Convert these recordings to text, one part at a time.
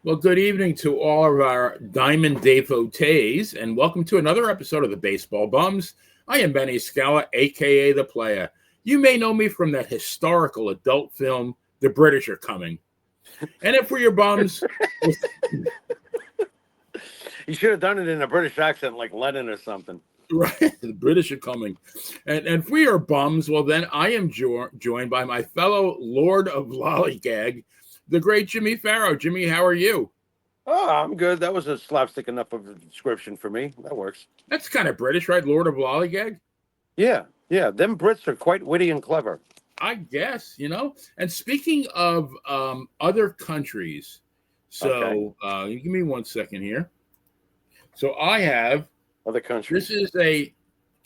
Well, good evening to all of our Diamond devotees, and welcome to another episode of the Baseball Bums. I am Benny Scala, aka The Player. You may know me from that historical adult film, The British Are Coming. And if we're your bums, You should have done it in a British accent like Lennon or something. right, the British are coming. And if we are bums, well, then I am joined by my fellow Lord of Lollygag, the great Jimmy Farrow. Jimmy, how are you? Oh, I'm good. That was a slapstick enough of a description for me. That works. That's kind of British, right? Lord of Lollygag? Yeah. Them Brits are quite witty and clever. I guess, you know. And speaking of other countries, Okay. so give me 1 second here. So I have, Other countries. this is a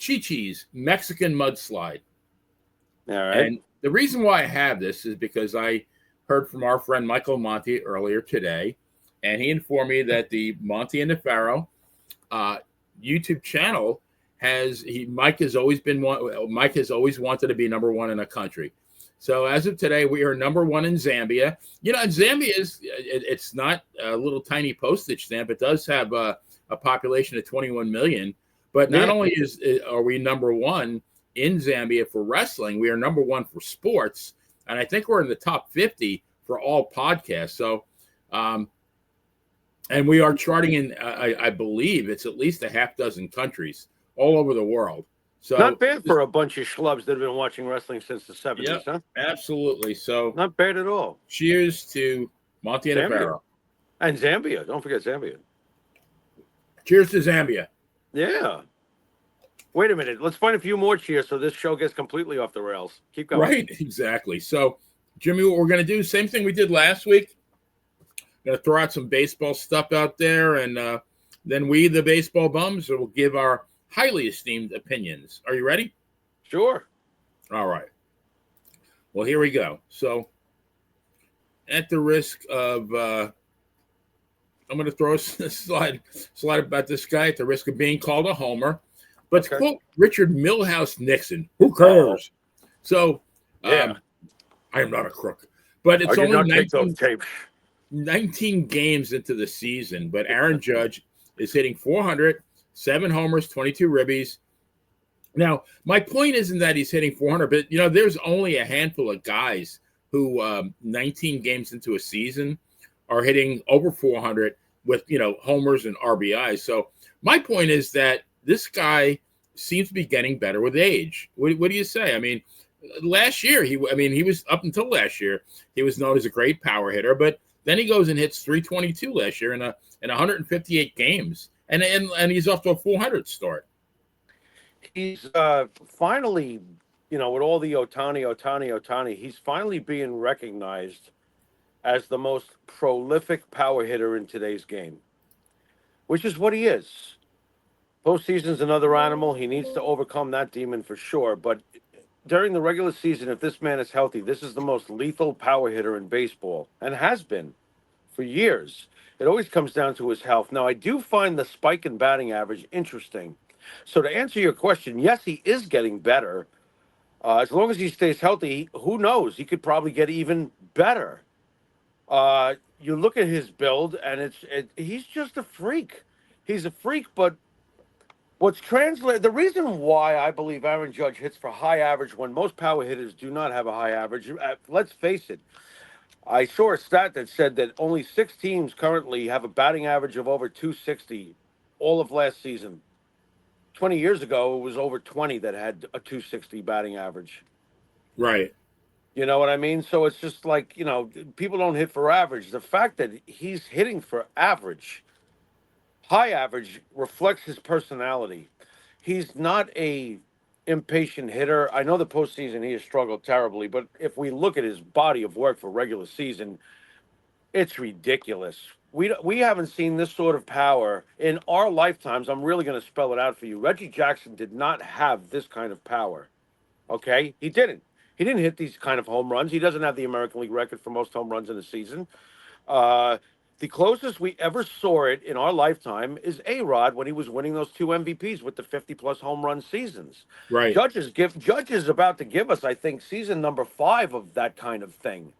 Chi-Chi's Mexican mudslide. All right. And the reason why I have this is because I heard from our friend Michael Monti earlier today, and he informed me that the Monti and the Pharaoh YouTube channel Mike has always wanted to be number one in a country. So as of today, we are number one in Zambia. You know, Zambia it's not a little tiny postage stamp. It does have a population of 21 million. But not only are we number one in Zambia for wrestling, we are number one for sports, and I think we're in the top 50 for all podcasts. So, and we are charting in, I believe it's at least a half dozen countries all over the world. So not bad for a bunch of schlubs that have been watching wrestling since the 70s, yep, huh? Absolutely. So not bad at all. Cheers to Monty and Pharaoh. And Zambia. Don't forget Zambia. Cheers to Zambia. Yeah. Wait a minute. Let's find a few more cheers so this show gets completely off the rails. Keep going. Right, exactly. So, Jimmy, what we're going to do, same thing we did last week. Going to throw out some baseball stuff out there, and then we, the baseball bums, will give our highly esteemed opinions. Are you ready? Sure. All right. Well, here we go. So, at the risk of, I'm going to throw a slide about this guy at the risk of being called a homer. But to quote Richard Milhouse Nixon, who cares? So, I am not a crook. But it's only 19 games into the season. But Aaron Judge is hitting 400, 7 homers, 22 ribbies. Now, my point isn't that he's hitting 400, but, you know, there's only a handful of guys who 19 games into a season are hitting over 400 with, you know, homers and RBIs. So my point is that this guy seems to be getting better with age. What do you say? I mean, last year, he was up until last year, he was known as a great power hitter, but then he goes and hits 322 last year in 158 games, and he's off to a 400 start. He's finally, you know, with all the Ohtani, he's finally being recognized as the most prolific power hitter in today's game, which is what he is. Postseason's another animal. He needs to overcome that demon for sure. But during the regular season, if this man is healthy, this is the most lethal power hitter in baseball and has been for years. It always comes down to his health. Now, I do find the spike in batting average interesting. So to answer your question, yes, he is getting better. As long as he stays healthy, who knows? He could probably get even better. You look at his build, and he's just a freak. He's a freak, but the reason why I believe Aaron Judge hits for high average when most power hitters do not have a high average, let's face it. I saw a stat that said that only 6 teams currently have a batting average of over 260 all of last season. 20 years ago, it was over 20 that had a 260 batting average. Right. You know what I mean? So it's just like, you know, people don't hit for average. The fact that he's hitting for average, high average, reflects his personality. He's not a impatient hitter. I know the postseason he has struggled terribly, but if we look at his body of work for regular season, it's ridiculous. We haven't seen this sort of power in our lifetimes. I'm really going to spell it out for you. Reggie Jackson did not have this kind of power. Okay? He didn't. He didn't hit these kind of home runs. He doesn't have the American League record for most home runs in a season. The closest we ever saw it in our lifetime is A-Rod when he was winning those 2 MVPs with the 50-plus home run seasons. Right. Judge is about to give us, I think, season number 5 of that kind of thing.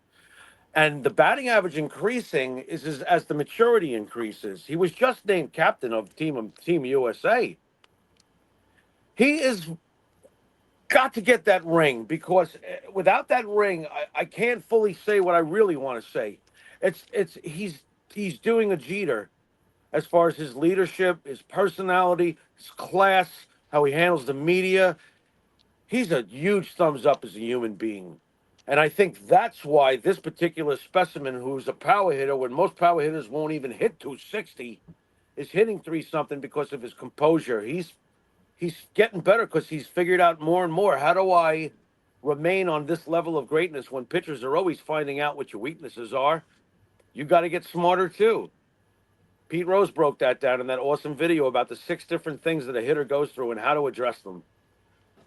And the batting average increasing is as the maturity increases. He was just named captain of Team USA. He is got to get that ring because without that ring, I can't fully say what I really want to say. It's he's doing a Jeter as far as his leadership, his personality, his class, how he handles the media. He's a huge thumbs up as a human being. And I think that's why this particular specimen, who's a power hitter, when most power hitters won't even hit 260, is hitting three something because of his composure. He's getting better because he's figured out more and more. How do I remain on this level of greatness when pitchers are always finding out what your weaknesses are? You got to get smarter too. Pete Rose broke that down in that awesome video about the 6 different things that a hitter goes through and how to address them.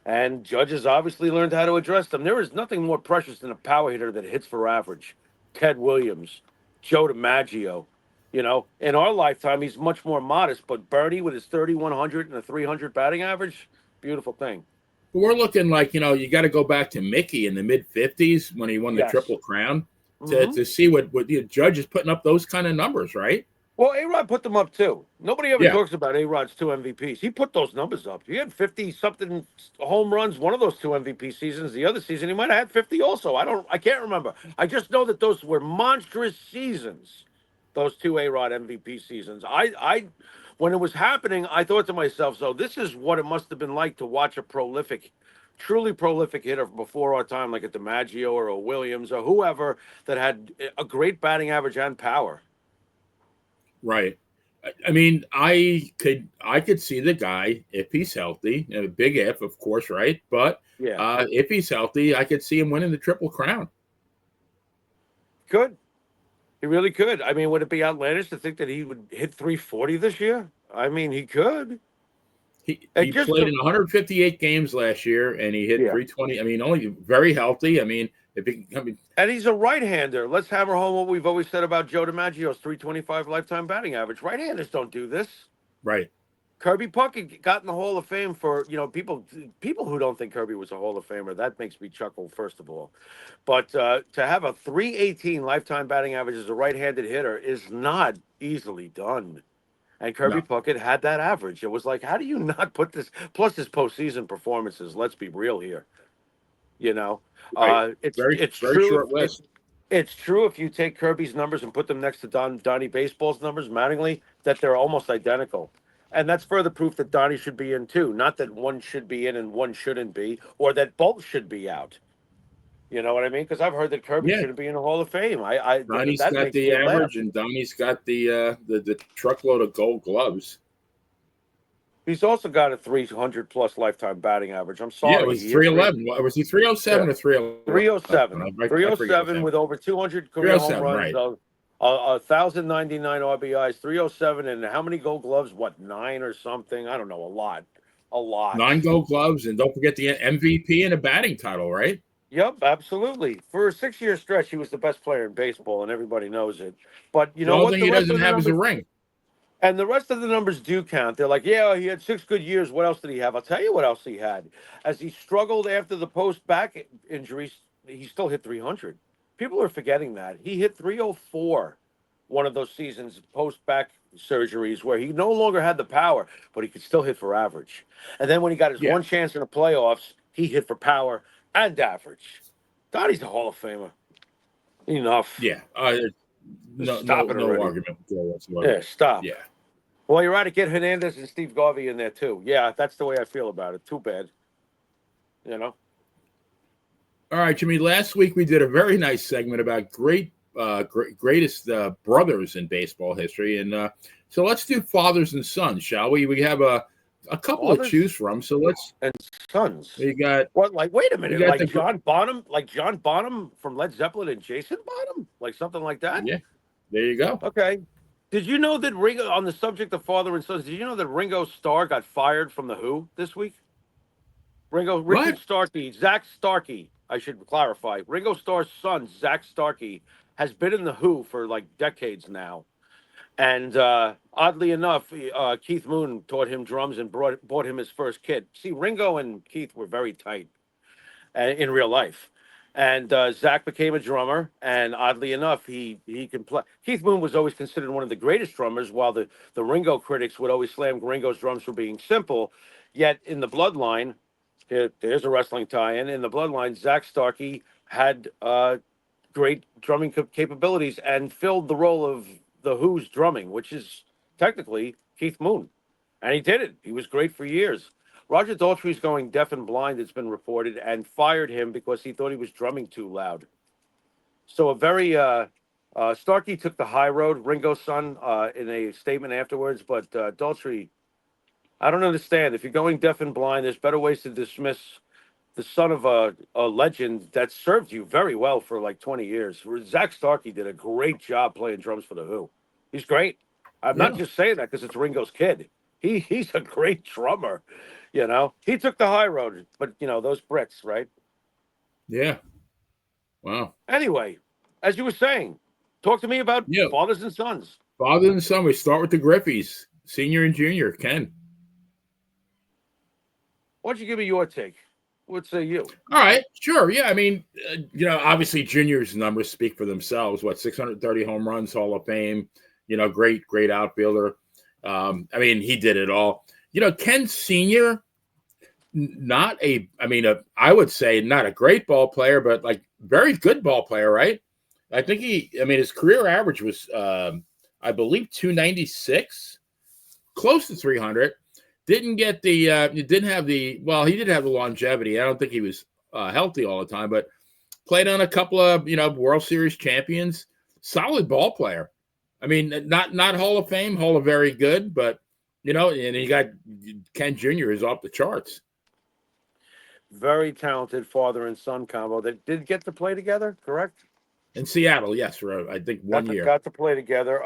And Judges obviously learned how to address them. There is nothing more precious than a power hitter that hits for average. Ted Williams, Joe DiMaggio. You know, in our lifetime, he's much more modest, but Bernie with his 3,100 and a 300 batting average, beautiful thing. We're looking like, you got to go back to Mickey in the mid 50s when he won the Yes. Triple Crown Mhm. to see what the Judge is putting up those kind of numbers, right? Well, A-Rod put them up too. Nobody ever Yeah. talks about A-Rod's 2 MVPs. He put those numbers up. He had 50-something home runs one of those 2 MVP seasons. The other season, he might have had 50 also. I can't remember. I just know that those were monstrous seasons, those 2 A-Rod MVP seasons. When it was happening, I thought to myself, so this is what it must have been like to watch a truly prolific hitter before our time, like a DiMaggio or a Williams or whoever that had a great batting average and power. Right. I mean, I could see the guy if he's healthy, a big if, of course, right? But Yeah. if he's healthy, I could see him winning the Triple Crown. Could. He really could. I mean, would it be outlandish to think that he would hit 340 this year? I mean, he could. And He just played in 158 games last year, and he hit yeah. 320. I mean, only very healthy. I mean, And he's a right-hander. Let's hammer home what we've always said about Joe DiMaggio's 325 lifetime batting average. Right-handers don't do this. right. Kirby Puckett got in the Hall of Fame for, people who don't think Kirby was a Hall of Famer. That makes me chuckle, first of all. But to have a 318 lifetime batting average as a right-handed hitter is not easily done. And Kirby No. Puckett had that average. It was like, how do you not put this? Plus his postseason performances. Let's be real here. You know, Right. it's Very, it's very true. short list. It's true if you take Kirby's numbers and put them next to Donnie Baseball's numbers, Mattingly, that they're almost identical. And that's further proof that Donnie should be in too. Not that one should be in and one shouldn't be, or that both should be out. You know what I mean? Because I've heard that Kirby Yeah. shouldn't be in the Hall of Fame. Donnie's That got makes the me laugh. average, and Donnie's got the truckload of Gold Gloves. He's also got a 300 plus lifetime batting average. I'm Yeah, it sorry. was He hit 311. Was he 307 or 311? 307. I forget what's 307 that. with over 200 career home 307, runs, right. 1,099 RBIs, 307, and how many Gold Gloves? What, 9 or something? I don't know. A lot. A lot. 9 Gold Gloves, and don't forget the MVP and a batting title, right? Yep, absolutely. For a 6-year stretch, he was the best player in baseball, and everybody knows it. But you The know only what? thing The he rest doesn't of the have is a numbers. ring. And the rest of the numbers do count. They're like, yeah, he had 6 good years. What else did he have? I'll tell you what else he had. As he struggled after the post back injuries, he still hit 300. People are forgetting that. He hit 304 one of those seasons post back surgeries where he no longer had the power, but he could still hit for average. And then when he got his Yeah. one chance in the playoffs, he hit for power and average. Donnie's a Hall of Famer. Enough. Yeah. Just No, stop it already. argument there whatsoever. Yeah, stop. Yeah. Well, you're right. Get Hernandez and Steve Garvey in there too. Yeah, that's the way I feel about it. Too bad. You know. All right, Jimmy. Last week we did a very nice segment about greatest brothers in baseball history, and so let's do fathers and sons, shall we? We have a couple Fathers to choose from. So let's. and sons. We got. What? Like, wait a We minute. got Like John Bonham, from Led Zeppelin and Jason Bonham, like something like that. Yeah. There you go. Okay. Did you know that Ringo, on the subject of father and sons, did you know that Ringo Starr got fired from the Who this week? Richard What? Starkey, Zach Starkey, I should clarify. Ringo Starr's son, Zach Starkey, has been in the Who for like decades now. And oddly enough, Keith Moon taught him drums and bought him his first kit. See, Ringo and Keith were very tight in real life. And Zach became a drummer, and oddly enough, he can play. Keith Moon was always considered one of the greatest drummers, while the Ringo critics would always slam Ringo's drums for being simple. Yet in the bloodline, there's a wrestling tie-in. In the bloodline, Zach Starkey had great drumming capabilities and filled the role of the Who's drumming, which is technically Keith Moon, and he did it. He was great for years. Roger Daltrey's going deaf and blind, it's been reported, and fired him because he thought he was drumming too loud. So a very Starkey took the high road, Ringo's son, in a statement afterwards. But Daltrey, I don't understand. If you're going deaf and blind, there's better ways to dismiss the son of a legend that served you very well for like 20 years. Zach Starkey did a great job playing drums for the Who. He's great. I'm not Yeah. just saying that because it's Ringo's kid. He's a great drummer. You know, he took the high road, but you know those Brits, right? Yeah. Wow. Anyway, as you were saying, talk to me about Yeah. fathers and sons. Father and son. We start with the Griffeys, senior and junior. Ken. Why don't you give me your take? What say you? All right. Sure. Yeah. I mean, obviously junior's numbers speak for themselves. What, 630 home runs, Hall of Fame. Great outfielder. I mean, he did it all. Ken Senior, I would say not a great ball player, but like very good ball player, right? I think his career average was, I believe, 296, close to 300. Didn't get the, he did have the longevity. I don't think he was healthy all the time, but played on a couple of, World Series champions. Solid ball player. I mean, not Hall of Fame, Hall of Very Good, but, and you got Ken Jr. is off the charts. Very talented father and son combo that did get to play together, correct? In Seattle, yes, for I think 1 year. Got to play together.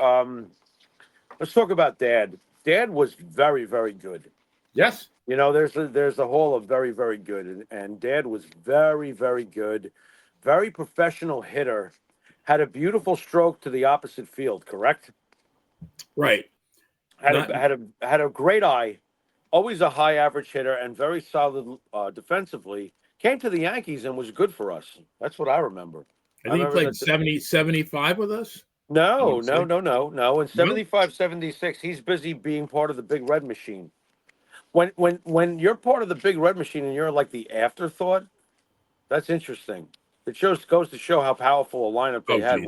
Let's talk about Dad. Dad was very, very good. Yes. There's a hall of very, very good, and Dad was very, very good, very professional hitter, had a beautiful stroke to the opposite field, correct? Right. Had a great eye, always a high average hitter, and very solid defensively. Came to the Yankees and was good for us. That's what I remember. I think he played 75 with us. No. In 75, 76, he's busy being part of the Big Red Machine. When you're part of the Big Red Machine and you're like the afterthought, that's interesting. It goes to show how powerful a lineup they had.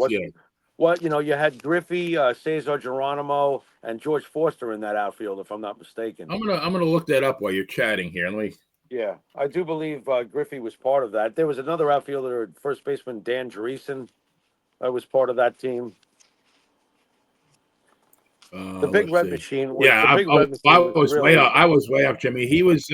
You had Griffey, Cesar Geronimo, and George Foster in that outfield, if I'm not mistaken. I'm gonna look that up while you're chatting here. Yeah, I do believe Griffey was part of that. There was another outfielder, first baseman Dan Dreesen, that was part of that team. The Big Red Machine. I was way up, Jimmy. He was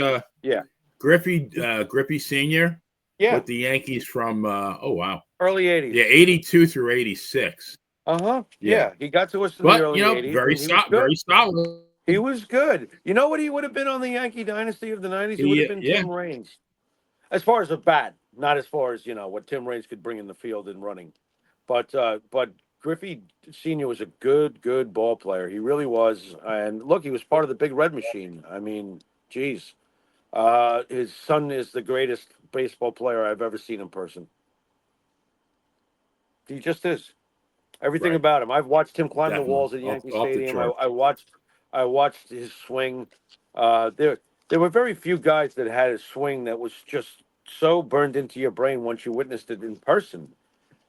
Griffey Senior. Yeah, with the Yankees from early '80s. Yeah, 82 through 86. Yeah, he got to us in the early '80s. Very solid. He was good. You know what he would have been on the Yankee dynasty of the '90s? He would have been Tim Raines. As far as a bat, not as far as what Tim Raines could bring in the field and running, but Griffey Senior was a good ball player. He really was. And look, he was part of the Big Red Machine. I mean, geez. His son is the greatest baseball player I've ever seen in person. He just is. Everything about him. I've watched him climb the walls at Yankee Stadium. I watched his swing. There were very few guys that had a swing that was just so burned into your brain once you witnessed it in person.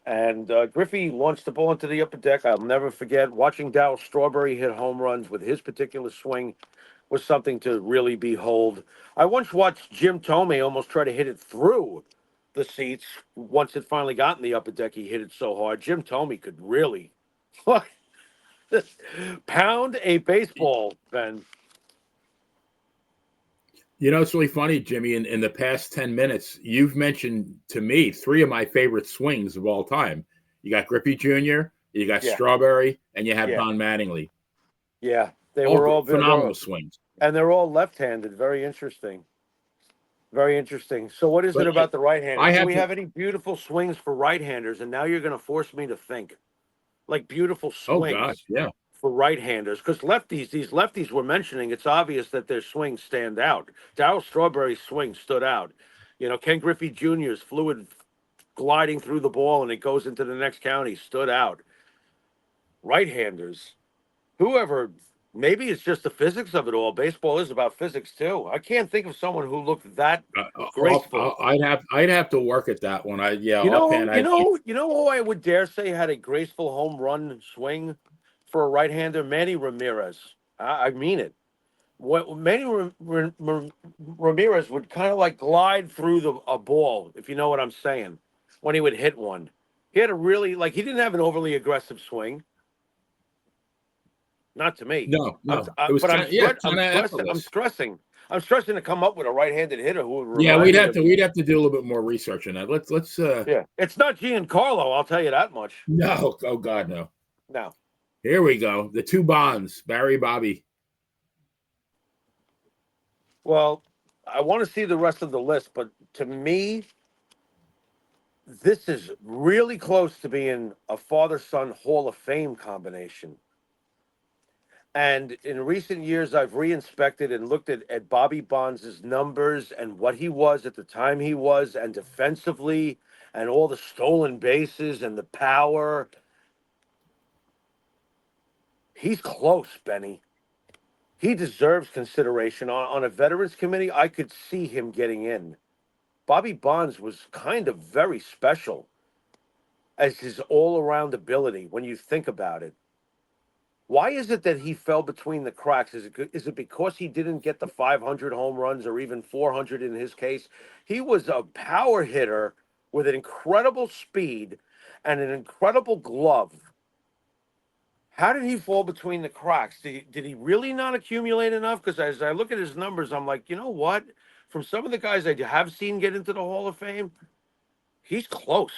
And Griffey launched the ball into the upper deck. I'll never forget watching Darryl Strawberry hit home runs with his particular swing. Was something to really behold. I once watched Jim Thome almost try to hit it through the seats. Once it finally got in the upper deck, he hit it so hard. Jim Thome could really pound a baseball, Ben. It's really funny, Jimmy. In the past 10 minutes, you've mentioned to me 3 of my favorite swings of all time. You got Griffey Jr., you got Strawberry, and you have Don Mattingly. Yeah. They were all phenomenal swings. And they're all left-handed. Very interesting. Very interesting. So what is it about the right-handers? Do we have any beautiful swings for right-handers? And now you're going to force me to think. Like beautiful swings for right-handers. Because these lefties we're mentioning, it's obvious that their swings stand out. Darryl Strawberry's swing stood out. Ken Griffey Jr.'s fluid gliding through the ball and it goes into the next county. Stood out. Right-handers, whoever. Maybe it's just the physics of it all. Baseball is about physics too. I can't think of someone who looked that graceful. I'd have to work at that one. You know, Offhand, you know who I would dare say had a graceful home run swing for a right-hander? Manny Ramirez. I mean it. What Ramirez would kind of like glide through a ball, if you know what I'm saying, when he would hit one. He had a really he didn't have an overly aggressive swing. Not to me. no, it was But kind of I'm effortless. stressing. I'm stressing to come up with a right-handed hitter who would Yeah, remind me of. we'd have to do a little bit more research on that. Let's Yeah, it's not Giancarlo. I'll tell you that much. no, oh God, no. No. Here we go. The two Bonds, Barry, Bobby. Well, I want to see the rest of the list, but to me, this is really close to being a father-son Hall of Fame combination. And in recent years, I've reinspected and looked at Bobby Bonds' numbers and what he was at the time he was, and defensively, and all the stolen bases and the power. He's close, Benny. He deserves consideration. On a veterans committee, I could see him getting in. Bobby Bonds was kind of very special as his all-around ability when you think about it. Why is it that he fell between the cracks? Is it because he didn't get the 500 home runs or even 400 in his case? He was a power hitter with an incredible speed and an incredible glove. How did he fall between the cracks? Did he really not accumulate enough? Because as I look at his numbers, I'm like, you know what? From some of the guys I have seen get into the Hall of Fame, he's close.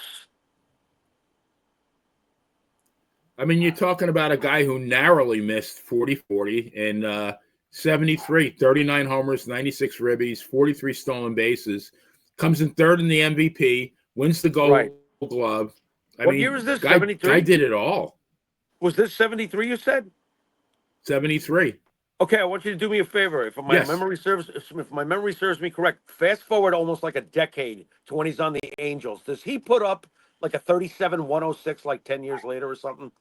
I mean, you're talking about a guy who narrowly missed 40-40 in 73, 39 homers, 96 ribbies, 43 stolen bases, comes in third in the MVP, wins the Gold Glove. What year is this? Guy 73? did it all. Was this 73 you said? 73. Okay, I want you to do me a favor. If my memory serves me correct, fast forward almost like a decade to when he's on the Angels. Does he put up like a 37-106 like 10 years later or something?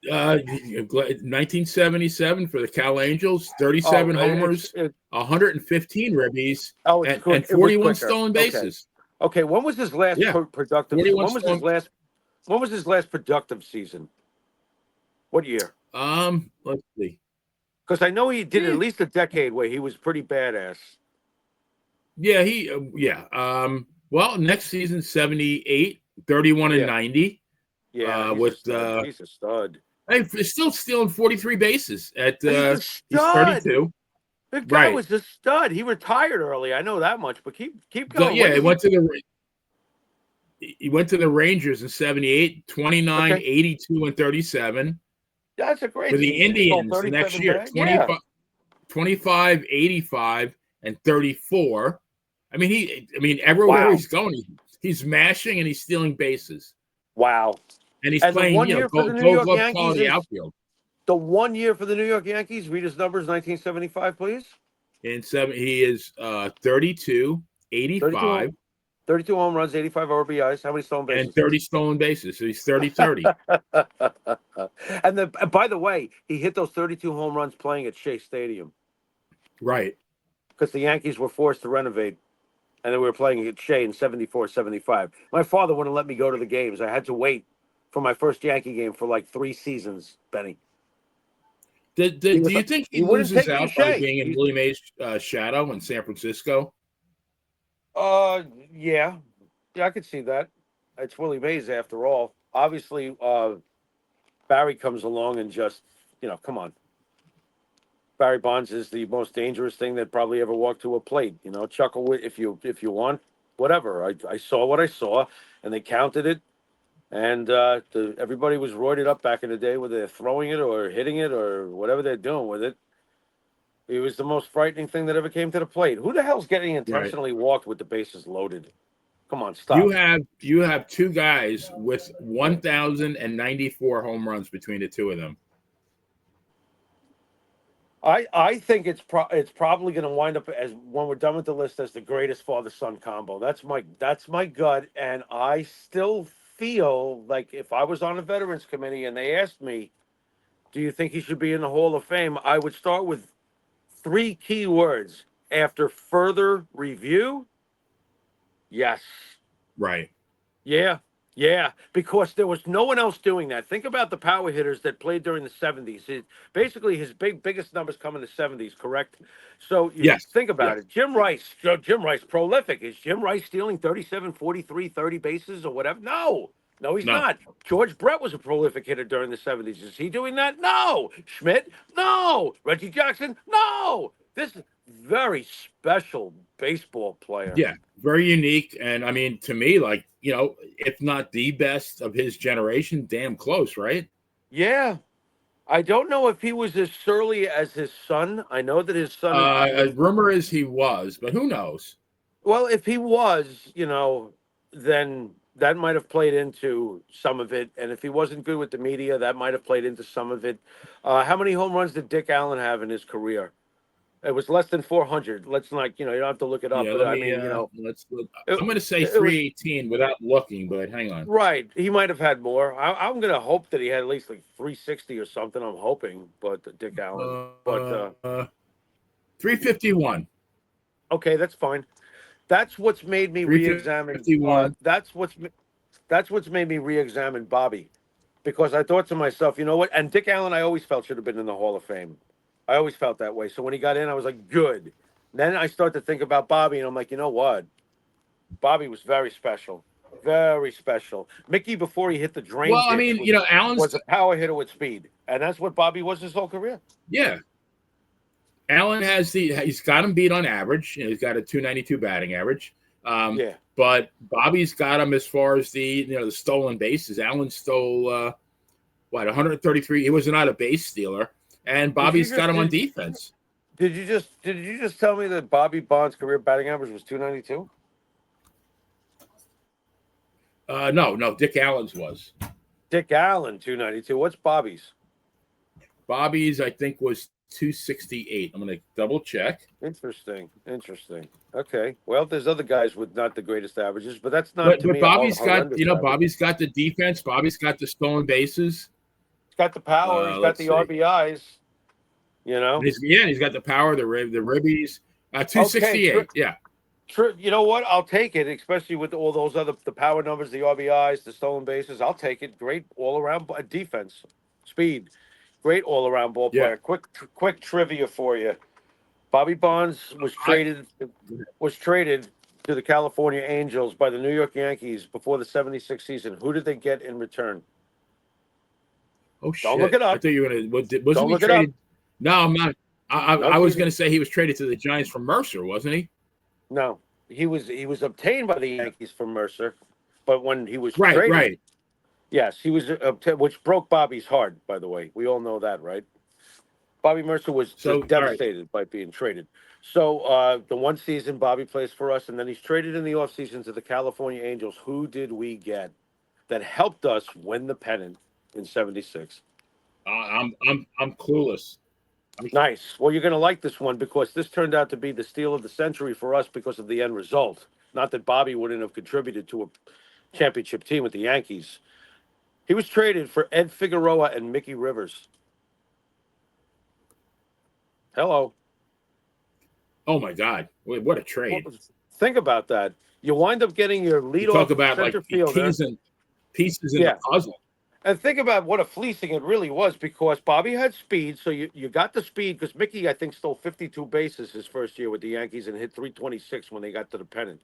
1977 for the Cal Angels, 37 homers, 115 ribbies, and 41 stolen bases. Okay, when was his last productive? When was his last productive season? What year? Let's see. Because I know he did at least a decade where he was pretty badass. Yeah, well, next season 78, 31 and 90. Yeah, he's a stud. Hey, still stealing 43 bases at he's 32. The guy was a stud. He retired early. I know that much, but keep going. Yeah, he went to the Rangers in 78, 29, 82, and 37. That's a great for the Indians next year, 25, 85, and 34. I mean, everywhere he's going, he's mashing and he's stealing bases. Wow. And he's playing, Gold Glove quality outfield. The 1 year for the New York Yankees, read his numbers, 1975, please. He is 32, 85. 32 home runs, 85 RBIs. How many stolen bases? And 30 stolen bases. So he's 30-30. And by the way, he hit those 32 home runs playing at Shea Stadium. Right. Because the Yankees were forced to renovate. And then we were playing at Shea in 74, 75. My father wouldn't let me go to the games. I had to wait for my first Yankee game for like 3 seasons, Benny. Do you think he loses out by being in Willie Mays' shadow in San Francisco? Yeah, I could see that. It's Willie Mays after all. Obviously, Barry comes along and just, come on. Barry Bonds is the most dangerous thing that probably ever walked to a plate. Chuckle if you want, whatever. I saw what I saw, and they counted it, and everybody was roided up back in the day, whether they're throwing it or hitting it or whatever they're doing with it. It was the most frightening thing that ever came to the plate. Who the hell's getting intentionally walked with the bases loaded? Come on, stop. You have 2 guys with 1,094 home runs between the 2 of them. I think it's probably going to wind up as when we're done with the list as the greatest father son combo. That's my gut, and I still feel like if I was on a veterans committee and they asked me, "Do you think he should be in the Hall of Fame?" I would start with three key words: after further review, yes. Right. Yeah, yeah, because there was no one else doing that. Think about the power hitters that played during the 70s. Basically, his biggest numbers come in the 70s, correct? So you Yes. think about Yes. it. Jim Rice, prolific. Is Jim Rice stealing 37, 43, 30 bases or whatever? No, no, he's No. not. George Brett was a prolific hitter during the 70s. Is he doing that? No. Schmidt? No. Reggie Jackson? No. This is very special baseball player. Yeah. Very unique. And I mean, to me, like, if not the best of his generation, damn close, right? Yeah, I don't know if he was as surly as his son. I know that his son was. Rumor is he was, but who knows? Well, if he was, then that might have played into some of it. And if he wasn't good with the media, that might have played into some of it. How many home runs did Dick Allen have in his career? It was less than 400. Let's not, you don't have to look it up, Yeah, but let I me mean, let's look. it, I'm gonna say it was 318 without looking, but hang on. right. He might have had more. I'm going to hope that he had at least like 360 or something. I'm hoping, but Dick Allen. But 351. okay, that's fine. That's what's made me re-examine. 351. That's what's made me re-examine Bobby, because I thought to myself, you know what? And Dick Allen, I always felt should have been in the Hall of Fame. I always felt that way. So when he got in, I was like, good. Then I start to think about Bobby, and I'm like, you know what? Bobby was very special, very special. Mickey, before he hit the Well, drain I ditch, mean, was Allen's, a power hitter with speed, and that's what Bobby was his whole career. yeah. Allen he's got him beat on average. He's got a 292 batting average. Um, Yeah. but Bobby's got him as far as the stolen bases. Allen stole 133. He was not a base stealer, and Did you Bobby's got just him on did, defense. did you just tell me that Bobby Bonds' career batting average was 292? No, Dick Allen's was. Dick Allen 292. What's Bobby's? Bobby's, I think, was 268. I'm going to double check. Interesting. Interesting. Okay. Well, there's other guys with not the greatest averages, but that's not But to but me a Bobby's got horrendous average. Bobby's got the defense. Bobby's got the stolen bases. He's got the power. He's got Let's the see. RBIs. You And know. he's got the power, the ribbies. Okay. 268. Yeah. You know what? I'll take it, especially with all those other the power numbers, the RBIs, the stolen bases. I'll take it. Great all around defense, speed. Great all around ball Yeah. player. Quick trivia for you. Bobby Bonds I was traded to the California Angels by the New York Yankees before the '76 season. Who did they get in return? Oh Don't look shit! it I up. thought you were gonna. Wasn't Don't he look it up. traded? No, I'm not. No I was season. gonna say he was traded to the Giants from Mercer, wasn't he? No, he was obtained by the Yankees from Mercer, but when he was Right, traded, right. yes, he was obtained, which broke Bobby's heart. By the way, we all know that, right? Bobby Mercer was So just all right. devastated by being traded. So the one season Bobby plays for us, and then he's traded in the offseason to the California Angels. Who did we get that helped us win the pennant in '76? I'm clueless. Nice. Well, you're going to like this one because this turned out to be the steal of the century for us because of the end result. Not that Bobby wouldn't have contributed to a championship team with the Yankees. He was traded for Ed Figueroa and Mickey Rivers. Hello. Oh my God! What a Well, trade! think about that. You wind up getting your You talk leadoff about like center fielder. pieces in the Yeah. puzzle. And think about what a fleecing it really was because Bobby had speed. So you got the speed because Mickey, I think, stole 52 bases his first year with the Yankees and hit 326 when they got to the pennant.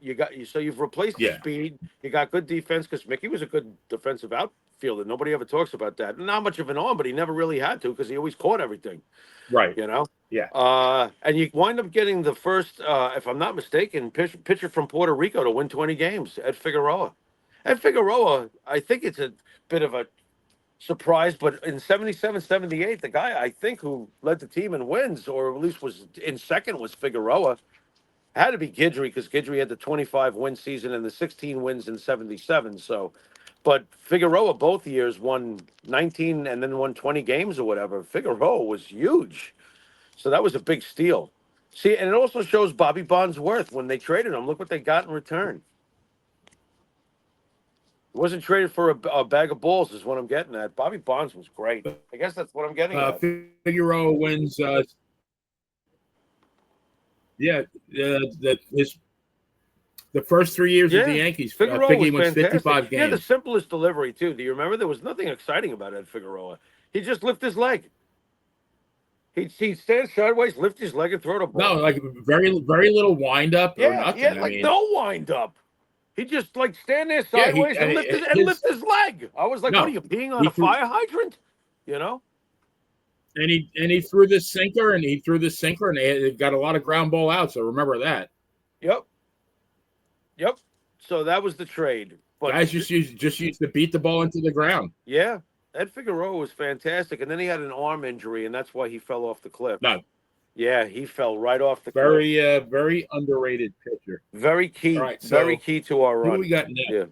You've replaced the Yeah. speed. You got good defense because Mickey was a good defensive outfielder. Nobody ever talks about that. Not much of an arm, but he never really had to because he always caught everything. Right. You know. Yeah. And you wind up getting the first, if I'm not mistaken, pitcher from Puerto Rico to win 20 games, Ed Figueroa. Ed Figueroa, I think it's a bit of a surprise, but in '77, '78, the guy I think who led the team in wins, or at least was in second, was Figueroa. Had to be Guidry because Guidry had the 25 win season and the 16 wins in '77. So But Figueroa both years won 19 and then won 20 games or whatever. Figueroa was huge. So that was a big steal. See, and it also shows Bobby Bonds' worth when they traded him. Look what they got in return. It wasn't traded for a bag of balls, is what I'm getting at. Bobby Bonds was great. I guess that's what I'm getting at. Figueroa wins. Yeah, the first 3 years of the Yankees, Figgy wins 55 games. He had the simplest delivery too. Do you remember? There was nothing exciting about Ed Figueroa. He just lift his leg. He'd stand sideways, lift his leg, and throw the ball. No, like very little wind up or nothing. Yeah, like no wind up. He just like stand there sideways and lift his leg. I was like, what are you peeing on a fire hydrant? You know? And he threw the sinker and they got a lot of ground ball out. So remember that. Yep. So that was the trade. But guys just used to beat the ball into the ground. Yeah. Ed Figueroa was fantastic. And then he had an arm injury, and that's why he fell off the cliff. No. Yeah, he fell right off the cliff. Very underrated pitcher. Very key. Right, so very key to our run. Who we got next? Yeah.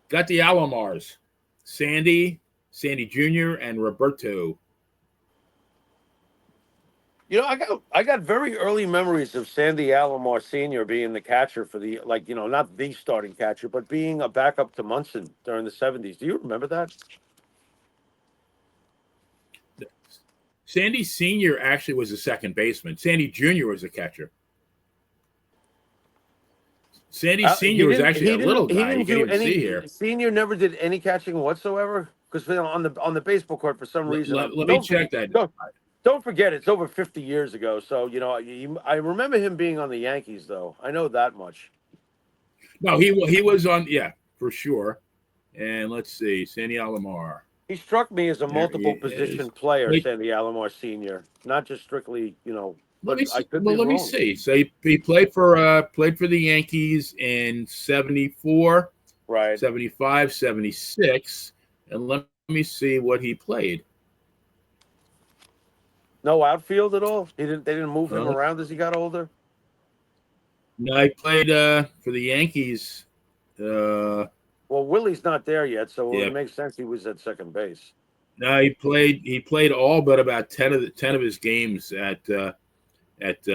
Got the Alomars. Sandy Jr., and Roberto. You know, I got very early memories of Sandy Alomar Sr. being the catcher for the, like, you know, not the starting catcher, but being a backup to Munson during the 70s. Do you remember that? Sandy Sr. actually was a second baseman. Sandy Jr. was a catcher. Sandy Sr. was actually a little guy. You can't even see here. Senior never did any catching whatsoever because on the baseball court for some reason. Let me check that. Don't forget, it's over 50 years ago. So, you know, I remember him being on the Yankees, though. I know that much. No, he was on, yeah, for sure. And let's see, Sandy Alomar. He struck me as a multiple position player, Sandy Alomar Sr., not just strictly, you know. Let me see. So he played for the Yankees in 74, right, 75, 76, and let me see what he played. No outfield at all? They didn't move him around as he got older? No, he played for the Yankees. Well, Willie's not there yet, so it makes sense he was at second base. No, he played all but about 10 of his games at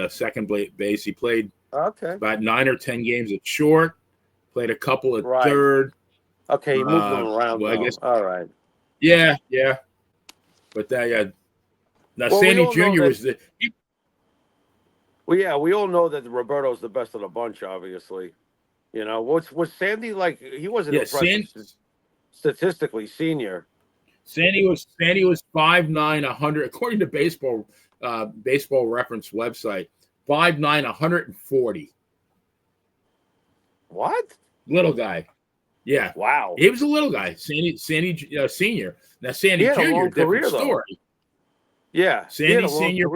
second base. He played about 9 or 10 games at short, played a couple at third. Okay, he moved them around. Well, I guess, all right. Yeah. But Sandy Jr. was the. Well, yeah, we all know that Roberto's the best of the bunch, obviously. You know, was Sandy like? He wasn't impressive statistically, senior. Sandy was 5'9", 100, according to Baseball Reference website. 5'9", 140. What? Little guy. Yeah. Wow. He was a little guy. Sandy Senior. Now Sandy Jr. different story. Yeah. Sandy Senior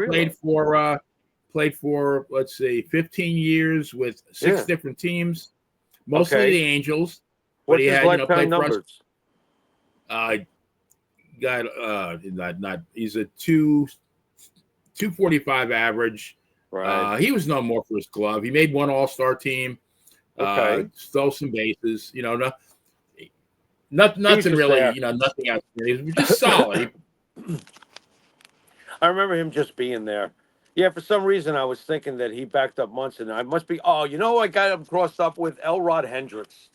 played for let's see, 15 years with 6 different teams, mostly the Angels. What's his lifetime numbers? He's a 245 average. Right. He was known more for his glove. He made one All-Star team. Stole some bases. You know, nothing really. You know, nothing else. He was just solid. I remember him just being there. Yeah, for some reason I was thinking that he backed up Munson. I must be. Oh, you know, I got him crossed up with Elrod Hendricks.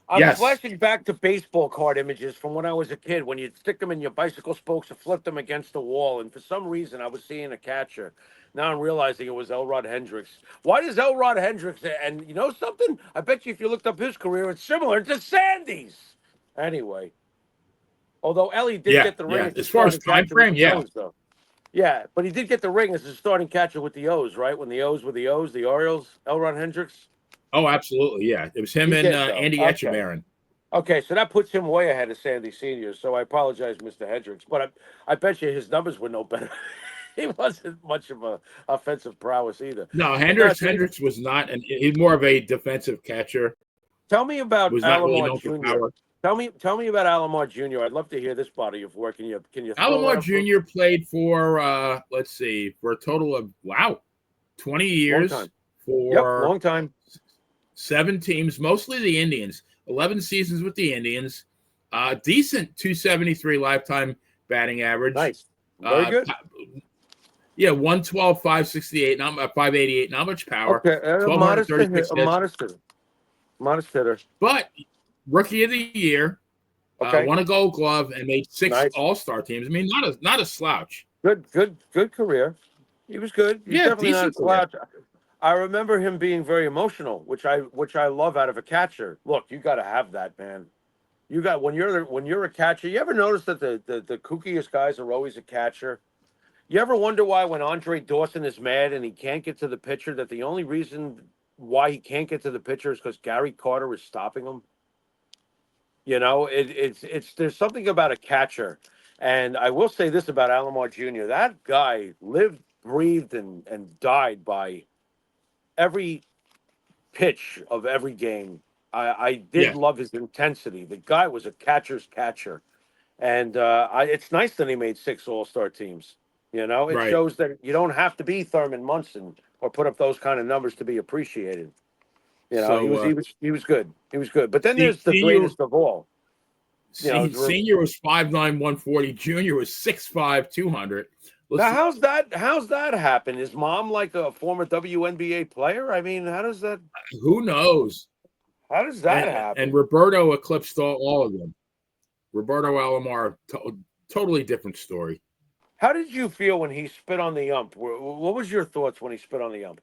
I'm flashing back to baseball card images from when I was a kid, when you'd stick them in your bicycle spokes and flip them against the wall. And for some reason, I was seeing a catcher. Now I'm realizing it was Elrod Hendricks. Why does Elrod Hendricks, and you know something? I bet you if you looked up his career, it's similar to Sandy's. Anyway, although Ellie did get the ring. As far as time frame, Yeah, but he did get the ring as a starting catcher with the O's, right? When the O's were the O's, the Orioles, Elrod Hendricks. Oh, absolutely, yeah. It was him and Andy Etchebarren. Okay, so that puts him way ahead of Sandy Sr., so I apologize, Mr. Hendricks. But I bet you his numbers were no better. He wasn't much of a offensive prowess either. No, Hendricks was not, and he's more of a defensive catcher. Tell me about Alomar Jr. Tell me about Alomar Jr. I'd love to hear this body of work. Can you Alomar Jr. played for let's see, for a total of 20 years. Long time. 7 teams, mostly the Indians. 11 seasons with the Indians. Decent 273 lifetime batting average. Nice. Very good. Yeah, 112, 568, not 588, not much power. Okay, a modest hit, 1,236 a hits. modest hitter. But rookie of the year, Okay, won a Gold Glove, and made 6 nice. All-Star teams. I mean, not a slouch. Good career. He was good. He's Yeah, definitely not a decent career. slouch. I remember him being very emotional, which I love out of a catcher. Look, you got to have that, man. You got when you're a catcher. You ever notice that the kookiest guys are always a catcher? You ever wonder why when Andre Dawson is mad and he can't get to the pitcher, that the only reason why he can't get to the pitcher is because Gary Carter is stopping him? You know, it's there's something about a catcher. And I will say this about Alomar Jr. That guy lived, breathed, and died by every pitch of every game. I did Yeah, love his intensity. The guy was a catcher's catcher. And it's nice that he made 6 All-Star teams. You know, it right. shows that you don't have to be Thurman Munson or put up those kind of numbers to be appreciated. You know, So he was good. He was good. But then there's the senior greatest of all. You know, senior was 5'9", 140. Junior was 6'5", 200. now how's that happen? Is mom like a former WNBA player? I mean, how does that Who knows? happen? And Roberto eclipsed all of them. Roberto Alomar, totally different story. How did you feel when he spit on the ump? What was your thoughts when he spit on the ump?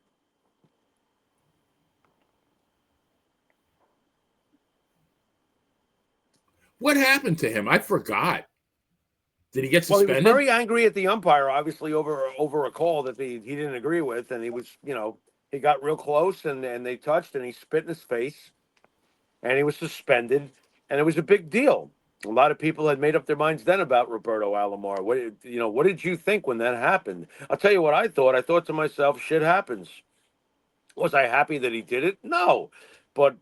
What happened to him? I forgot. Did he get Well, he suspended? was very angry at the umpire, obviously over a call that he didn't agree with, and he was, you know, he got real close and they touched and he spit in his face, and he was suspended, and it was a big deal. A lot of people had made up their minds then about Roberto Alomar. What did you think when that happened? I'll tell you what I thought. I thought to myself, shit happens. Was I happy that he did it? No, but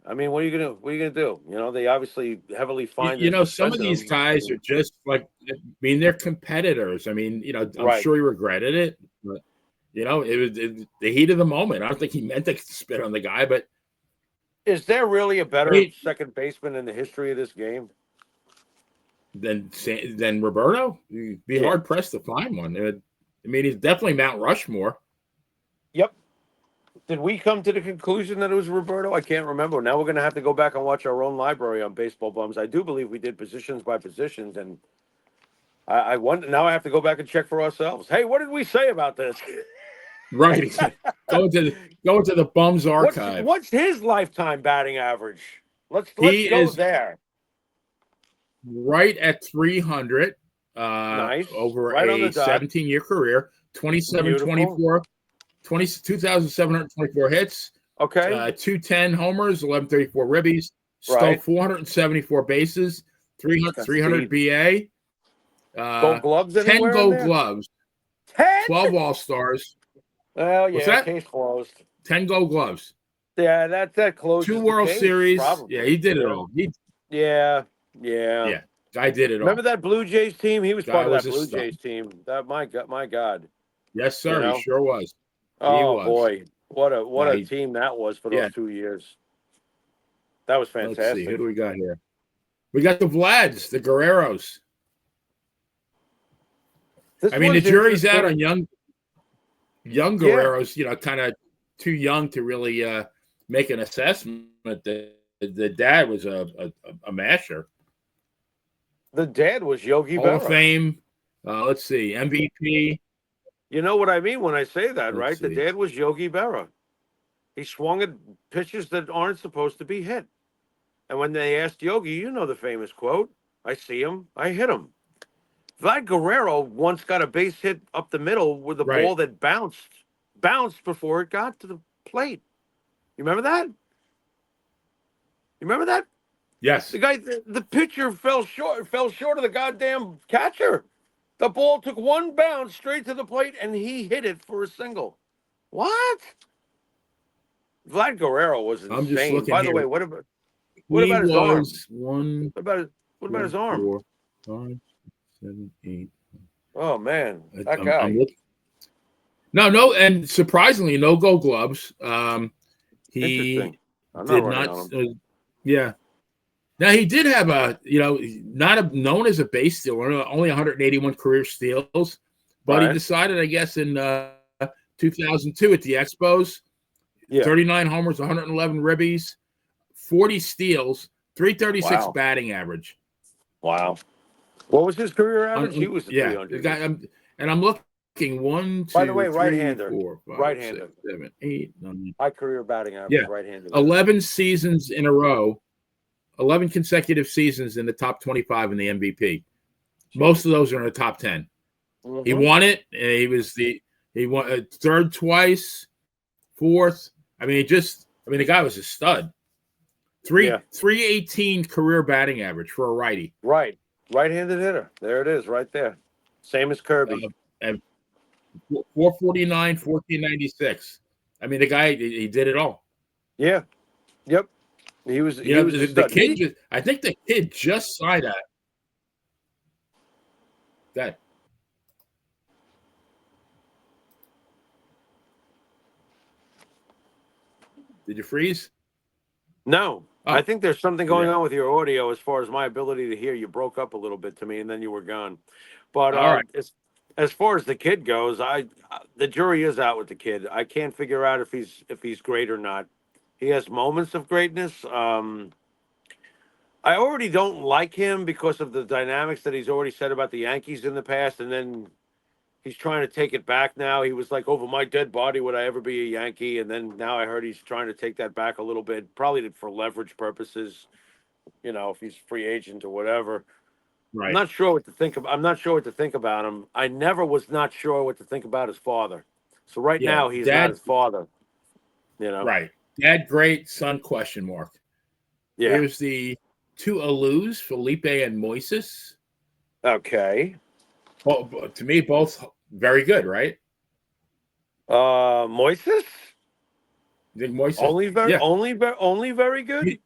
I mean, what are you gonna do? You know, they obviously heavily fined and Some of suspended these him. guys are just like, I mean, they're competitors. I mean, I'm Right. sure he regretted it, but it was the heat of the moment. I don't think he meant to spit on the guy, but Is there really a better second baseman in the history of this game? Then Roberto, you'd be Yeah. hard pressed to find one. I mean, he's definitely Mount Rushmore. Yep. Did we come to the conclusion that it was Roberto? I can't remember. Now we're going to have to go back and watch our own library on baseball bums. I do believe we did positions by positions, and I wonder. Now I have to go back and check for ourselves. Hey, what did we say about this? Right. Go to the Bums archive. What's his lifetime batting average? Let's He go is there. right at 300 Nice. over Right on a the dot. 17-year career, Beautiful. 2,724 hits, Okay. 210 homers, 1134 ribbies, stole Right. 474 bases, 300 BA, Gold gloves 10 anywhere in Gold there? Gloves, 10? 12 All-Stars. Well, What's yeah, that? case closed. 10 Gold Gloves. Yeah, that closes 2 the World case, Series. probably. Yeah, he did it Yeah. all. Yeah. Yeah, guy did it Remember all. that Blue Jays team? He was Guy part of that was a Blue star. Jays team. That my God. Yes, You sir. He know? sure was. He Oh was. boy, what No, a team that was for those Yeah. 2 years. That was Let's see. Who fantastic. do we got here? We got the Vlads, the Guerreros. This I mean, the one's jury's out interesting. on young Guerreros. Kind of too young to really make an assessment. The dad was a masher. The dad was Yogi Hall of Berra. Fame. Let's see, MVP. You know what I mean when I say that, Let's right? The see. dad was Yogi Berra. He swung at pitches that aren't supposed to be hit. And when they asked Yogi, you know the famous quote, I see him, I hit him. Vlad Guerrero once got a base hit up the middle with a Right. ball that bounced before it got to the plate. You remember that? You remember that? Yes. The pitcher fell short of the goddamn catcher. The ball took one bounce straight to the plate, and he hit it for a single. What? Vlad Guerrero was insane. I'm just looking By here. the way, what about He his arm? was 1, What about his arm? 4, 5, 7, 8. Oh man, that I'm guy. looking. No, and surprisingly, no Gold Gloves. Interesting. He I'm not did running not. on him. Yeah. Now he did have known as a base stealer, only 181 career steals, but he Right. decided, I guess, in 2002 at the Expos, Yeah. 39 homers, 111 ribbies, 40 steals, 336 Wow. batting average. Wow. What was his career average? He was the Yeah, the 300. guy. I'm looking one, By the way, 2, 3, right-hander. 4, 5, 6, Right-hander. 7, 8, 9. High career batting Yeah, average, right-handed hitter. 11 seasons in a row, 11 consecutive seasons in the top 25 in the MVP. Most of those are in the top 10. He won it. He won third twice, fourth. The guy was a stud. 318 career batting average for a righty. Right. Right-handed hitter. There it is, right there. Same as Kirby. And 449, 1496. The guy, he did it all. Yeah. Yep. He was a the stud. kid. I think the kid just signed that. That. Did you freeze? No. Oh. I think there's something going on with your audio as far as my ability to hear. You broke up a little bit to me, and then you were gone. But all right. as far as the kid goes, the jury is out with the kid. I can't figure out if he's great or not. He has moments of greatness. I already don't like him because of the dynamics that he's already said about the Yankees in the past, and then he's trying to take it back now. He was like, over my dead body would I ever be a Yankee? And then now I heard he's trying to take that back a little bit, probably for leverage purposes, if he's free agent or whatever. Right. I'm not sure what to think of. I'm not sure what to think about him. I never was not sure what to think about his father. So now he's not his father. Right. Dad great, son question mark. Yeah. Here's the two Alus, Felipe and Moises. Okay. Well, to me, both very good, right? Moises? Moises only very good.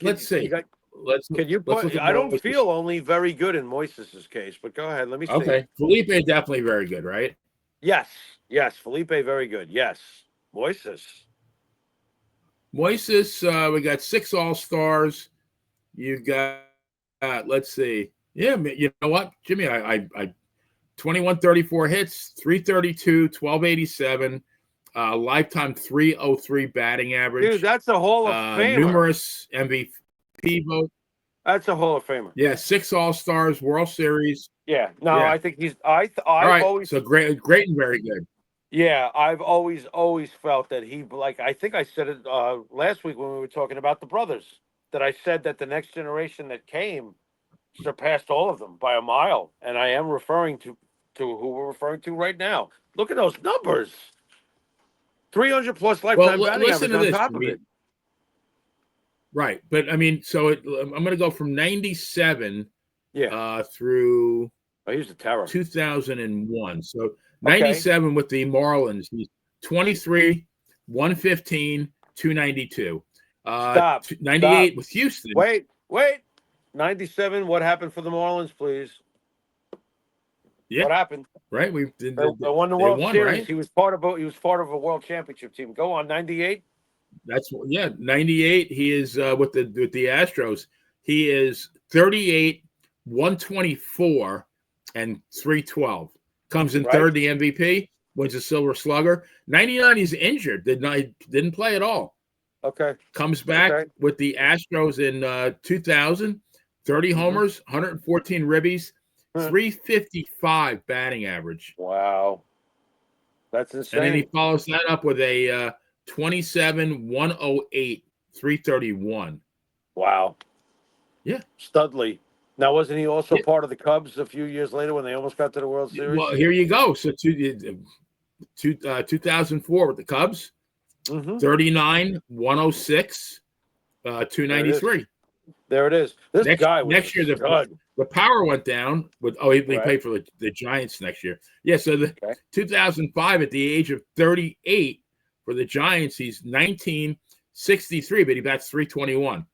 Let's see. Can you put? I don't feel only very good in Moises' case, but go ahead. Let me see. Okay, Felipe definitely very good, right? Yes, Felipe very good. Yes, Moises, we got 6 All-Stars. You got, let's see. Yeah, you know what, Jimmy? I 21, 34 hits, 332, 1287, lifetime 303 batting average. Dude, that's a Hall of Famer. Numerous MVP votes. That's a Hall of Famer. Yeah, 6 All-Stars, World Series. Yeah, no, yeah. I think he's. I've always so great and very good. Yeah, I've always felt that he I think I said it last week when we were talking about the brothers, that I said that the next generation that came surpassed all of them by a mile, and I am referring to who we're referring to right now. Look at those numbers. 300 plus lifetime batting average on top of it. Right, but so I'm going to go from 97 through he's a terror. 2001. So 97 with the Marlins, he's 23, 115, 292. Stop. 98 with Houston. Wait. 97. What happened for the Marlins, please? Yeah. What happened? Right, they won the World Series. Right? He was part of a World Championship team. Go on, 98. 98. He is with the Astros. He is 38, 124, and 312. Comes in third the MVP. Wins a Silver Slugger. 99. He's injured. Didn't play at all. Okay. Comes back with the Astros in 2000. 30 homers, 114 ribbies, 355 batting average. Wow. That's insane. And then he follows that up with a 27, 108, 331. Wow. Yeah. Studley. Now, wasn't he also part of the Cubs a few years later when they almost got to the World Series? Well, here you go. So 2004 with the Cubs, 39, 106, 293. There it is. This guy was next year the power went down with he played for the Giants next year. Yeah, so 2005 at the age of 38 for the Giants, he's 1963, but he bats 321.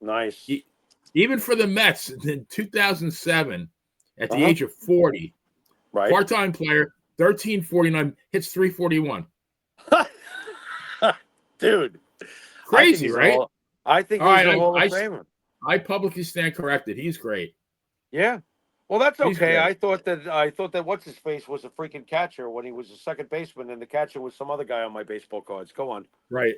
Nice. Even for the Mets in 2007 at the age of 40, part-time player, 1349, hits 341. Dude, I think crazy, he's a right? Hall. I think All he's right, a Hall of Famer. I publicly stand corrected. He's great. Yeah. Well, that's He's okay. great. I thought that what's his face was a freaking catcher when he was a second baseman, and the catcher was some other guy on my baseball cards. Go on. Right.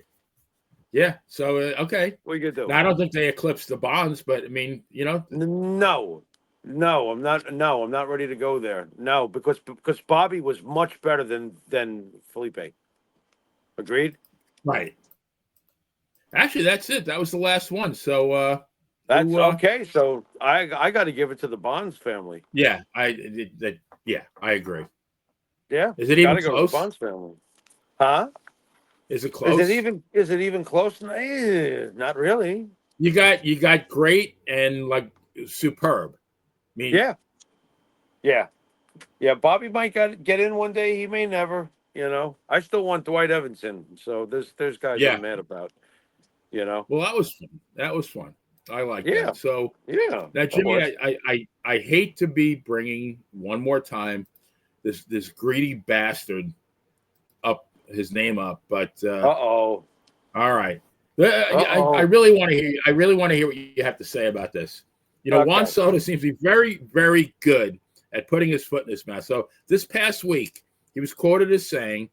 Yeah. So okay. What are you gonna Now I don't think they eclipsed the Bonds, but I mean, do? No, no, I'm not. No, I'm not ready to go there. No, because Bobby was much better than Felipe. Agreed. right. Actually, that's it. That was the last one. So That's who okay. So I got to give it to the Bonds family. yeah, yeah, I agree. Yeah, Is it got even to go with the close? Bonds family. Huh? Is it Is it close? even is it even close? Not really. You got great and like superb. I mean, Yeah, yeah, yeah. Bobby might get in one day. He may never. I still want Dwight Evans in. So there's guys yeah. I'm mad about. You know. Well, that was fun. That was fun. I like Yeah, that. So yeah. now, That Jimmy, was. I hate to be bringing one more time this greedy bastard up his name up, but Uh oh. all right. Uh I oh. really want to hear. I really want to hear what you have to say about this. You know, Juan Okay. Soto seems to be very, very good at putting his foot in his mouth. So this past week, he was quoted as saying,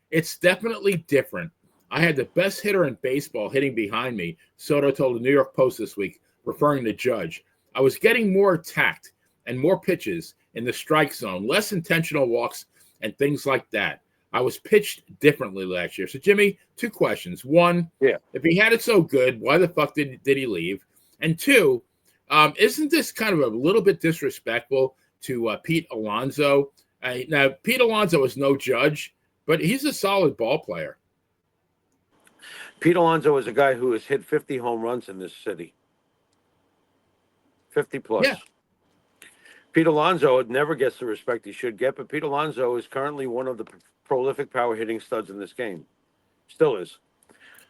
"It's definitely different. I had the best hitter in baseball hitting behind me." Soto told the New York Post this week, referring to Judge. "I was getting more attacked and more pitches in the strike zone, less intentional walks and things like that. I was pitched differently last year." So, Jimmy, two questions. One, Yeah. if he had it so good, why the fuck did he leave? And two, isn't this kind of a little bit disrespectful to Pete Alonso? Now, Pete Alonso is no Judge, but he's a solid ball player. Pete Alonso is a guy who has hit 50 home runs in this city. 50 Yeah, plus. Pete Alonso never gets the respect he should get, but Pete Alonso is currently one of the prolific power hitting studs in this game. Still is.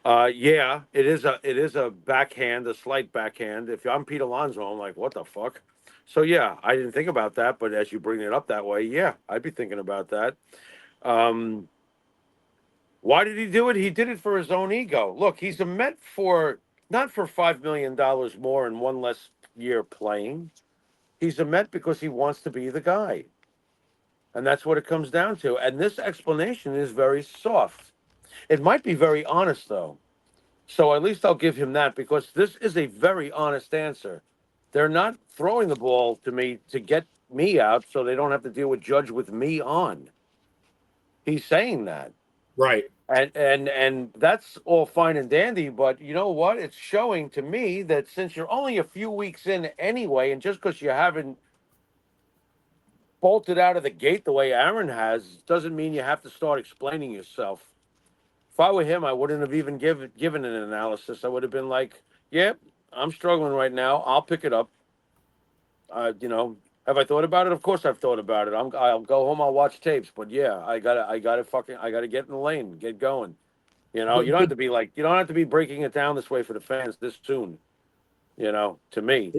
Yeah, it is a backhand, a slight backhand. If I'm Pete Alonso, I'm like, what the fuck? So yeah, I didn't think about that, but as you bring it up that way, yeah, I'd be thinking about that. Um, why did he do it? He did it for his own ego. Look, he's a Met for not for $5 million more and one less year playing. He's a Met because he wants to be the guy. And that's what it comes down to. And this explanation is very soft. It might be very honest, though. So at least I'll give him that because this is a very honest answer. They're not throwing the ball to me to get me out so they don't have to deal with Judge with me on. He's saying that. right. And that's all fine and dandy, but you know what? It's showing to me that since you're only a few weeks in anyway, and just because you haven't bolted out of the gate the way Aaron has, doesn't mean you have to start explaining yourself. If I were him, I wouldn't have even given an analysis. I would have been like, "Yep, I'm struggling right now. I'll pick it up." Have I thought about it? Of course, I've thought about it. I'll go home. I'll watch tapes. But yeah, I gotta get in the lane, get going. You But don't have to be like, you don't have to be breaking it down this way for the fans this soon. To me,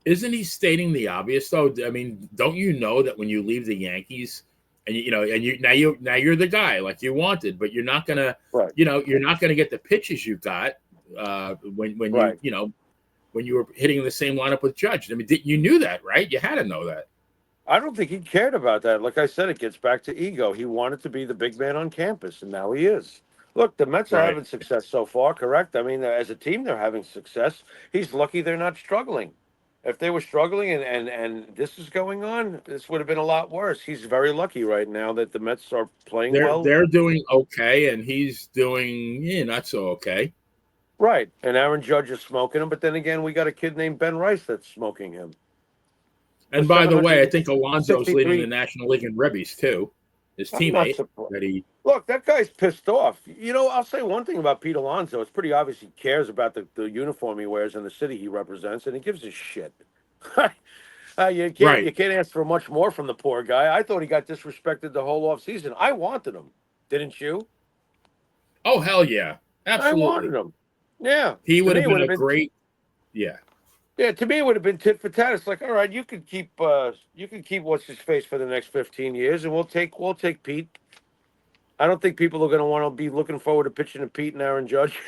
isn't he stating the obvious though? I mean, don't you know that when you leave the Yankees and now you're the guy like you wanted, but you're not gonna right, you're not gonna get the pitches you got when right. when you were hitting the same lineup with Judge. I mean, you knew that, right? You had to know that. I don't think he cared about that. Like I said, it gets back to ego. He wanted to be the big man on campus, and now he is. Look, the Mets are Right. having success so far, correct? I mean, as a team, they're having success. He's lucky they're not struggling. If they were struggling and this is going on, this would have been a lot worse. He's very lucky right now that the Mets are playing well. They're doing okay, and he's doing not so okay. Right. And Aaron Judge is smoking him, but then again, we got a kid named Ben Rice that's smoking him. And With by the way, I think Alonso's leading the 763. National League in ribbies too. His I'm not teammate surprised. that he Look, that guy's pissed off. I'll say one thing about Pete Alonso. It's pretty obvious he cares about the uniform he wears and the city he represents, and he gives a shit. You can't right. you can't ask for much more from the poor guy. I thought he got disrespected the whole off season. I wanted him, didn't you? Oh hell yeah, I wanted absolutely. him. Yeah, He to would me have it would been have a been. great yeah. Yeah, to me it would have been tit for tat. It's like, all right, you can keep what's his face for the next 15 years, and we'll take Pete. I don't think people are going to want to be looking forward to pitching to Pete and Aaron Judge.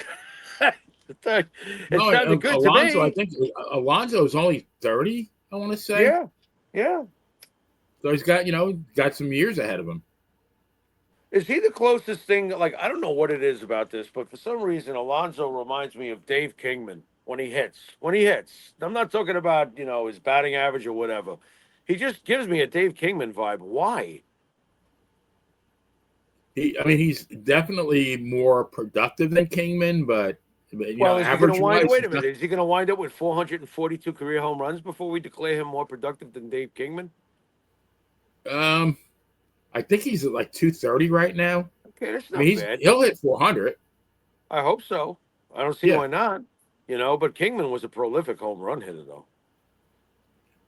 It No, sounded good to Alonso. I me. think Alonso is only 30. I want to say. Yeah, yeah. So he's got some years ahead of him. Is he the closest thing? Like, I don't know what it is about this, but for some reason, Alonso reminds me of Dave Kingman when he hits. When he hits, I'm not talking about his batting average or whatever. He just gives me a Dave Kingman vibe. Why? I mean, he's definitely more productive than Kingman, but Well, is he going to average wind? wise, Wait a minute. Is he going to wind up with 442 career home runs before we declare him more productive than Dave Kingman? um, I think he's at like 230 right now. Okay, that's I mean, not bad. he'll hit 400. I hope so. I don't see Yeah, why not. But Kingman was a prolific home run hitter, though.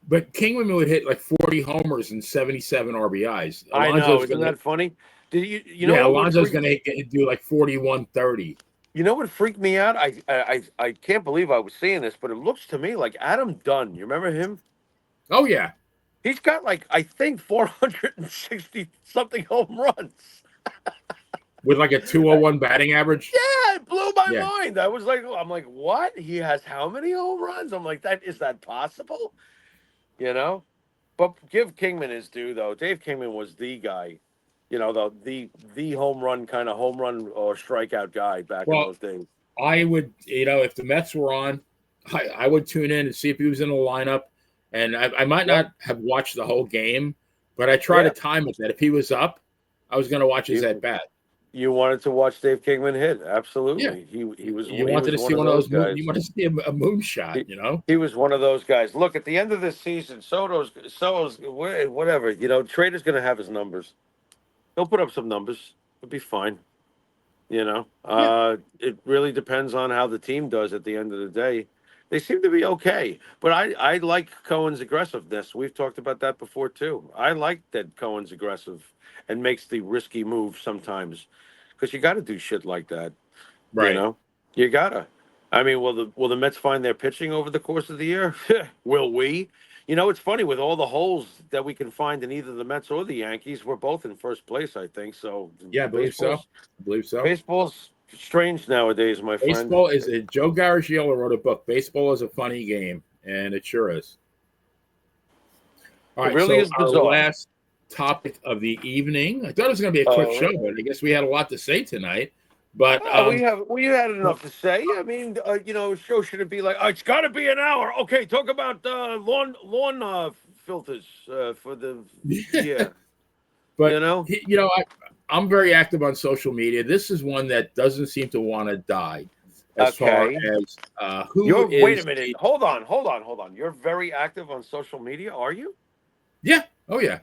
but Kingman would hit like 40 homers and 77 RBIs. I know. Isn't that funny? Did you know Yeah, what would Alonso's freak? gonna do like 41, 30. You know what freaked me out? I can't believe I was seeing this, but it looks to me like Adam Dunn. You remember him? Oh yeah, He's got like I think 460 something home runs. with like a 201 batting average. Yeah, it blew my Yeah, mind. I'm like, what? He has how many home runs? I'm like, that is that possible? You know? But give Kingman his due though. Dave Kingman was the guy. The home run kind of home run or strikeout guy back in well, those days. I would, if the Mets were on, I would tune in and see if he was in the lineup. And I might Yep. not have watched the whole game, but I try to Yeah. time it that if he was up, I was going to watch his at bat. You wanted to watch Dave Kingman hit. Yeah, Absolutely. He was you he wanted was to see one of one of those those. guys. You want to see a moonshot, He, he was one of those guys. Look, at the end of this season, Soto's whatever. Trader's going to have his numbers. He'll put up some numbers. It'll be fine. Yeah, It really depends on how the team does at the end of the day. They seem to be okay, but I like Cohen's aggressiveness. We've talked about that before too. I like that Cohen's aggressive and makes the risky move sometimes, because you got to do shit like that. You right. know, you gotta. I mean, will the Mets find their pitching over the course of the year? Will we? It's funny with all the holes that we can find in either the Mets or the Yankees. We're both in first place, I think. So Yeah, I believe so. I believe so. baseball's strange nowadays, my friend. Baseball is a Joe Garagiola wrote a book. Baseball is a funny game, and it sure is. All It right, really so is our bizarre. last topic of the evening. I thought it was going to be a quick show, but I guess we had a lot to say tonight. But We had enough to say. I mean, show shouldn't be like, oh, it's got to be an hour. Okay, talk about lawn filters for the yeah. but You know, I'm very active on social media. This is one that doesn't seem to want to die, as far okay. as who Wait a is. minute. Hold on. You're very active on social media, are you? Yeah. Oh yeah.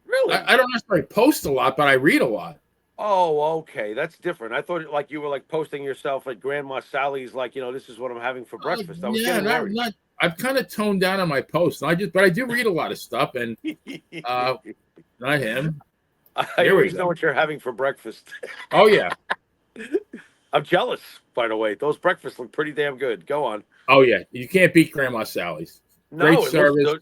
Really? I don't necessarily post a lot, but I read a lot. Oh, okay. That's different. I thought like you were like posting yourself at Grandma Sally's, like, this is what I'm having for breakfast. I was Yeah, getting worried. not. I've kind of toned down on my posts. But I do read a lot of stuff, and not him. I Here we always know go. what you're having for breakfast. Oh yeah. I'm jealous, by the way. Those breakfasts look pretty damn good. Go on. Oh yeah. You can't beat Grandma Sally's. Great No, service,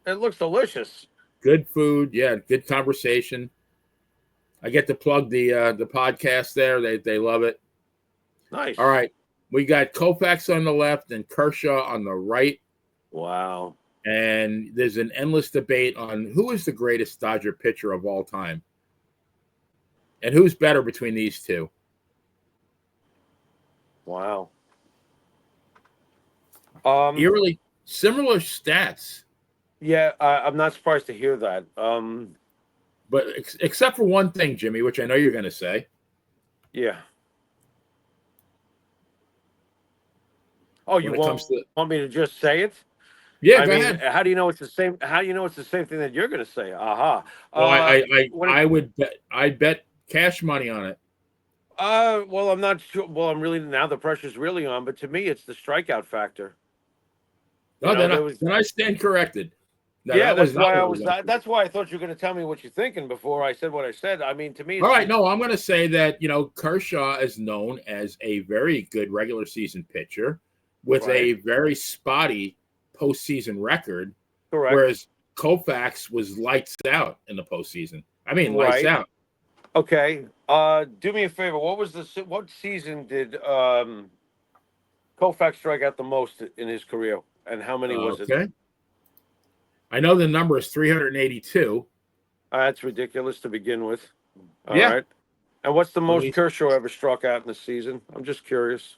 it looks delicious. good food. Yeah, good conversation. I get to plug the podcast there. They love it. Nice. All right. We got Koufax on the left and Kershaw on the right. Wow. And there's an endless debate on who is the greatest Dodger pitcher of all time. And who's better between these two. Wow. Eerily similar stats. Yeah, I'm not surprised to hear that. But except for one thing, Jimmy, which I know you're going to say. Yeah. Oh, you want me to just say it? Yeah, I go mean, ahead. how do you know it's the same? How do you know it's the same thing that you're going to say? Aha. Well, When it, I would bet cash money on it. well, I'm not sure. Well, I'm really now the pressure's really on, but to me, it's the strikeout factor. No, There was. then I stand corrected. No, Yeah, that was that's not why I what we was. went for. That's why I thought you were going to tell me what you're thinking before I said what I said. I mean, to me, All it's right, no, I'm going to say that Kershaw is known as a very good regular season pitcher with a very spotty postseason record, correct. whereas Koufax was lights out in the postseason. I mean, lights out. Okay. Do me a favor. What season did Koufax strike out the most in his career, and how many was it? Okay. I know the number is 382. That's ridiculous to begin with. All Yeah. right. And what's the Let most me Kershaw ever struck out in a season? I'm just curious.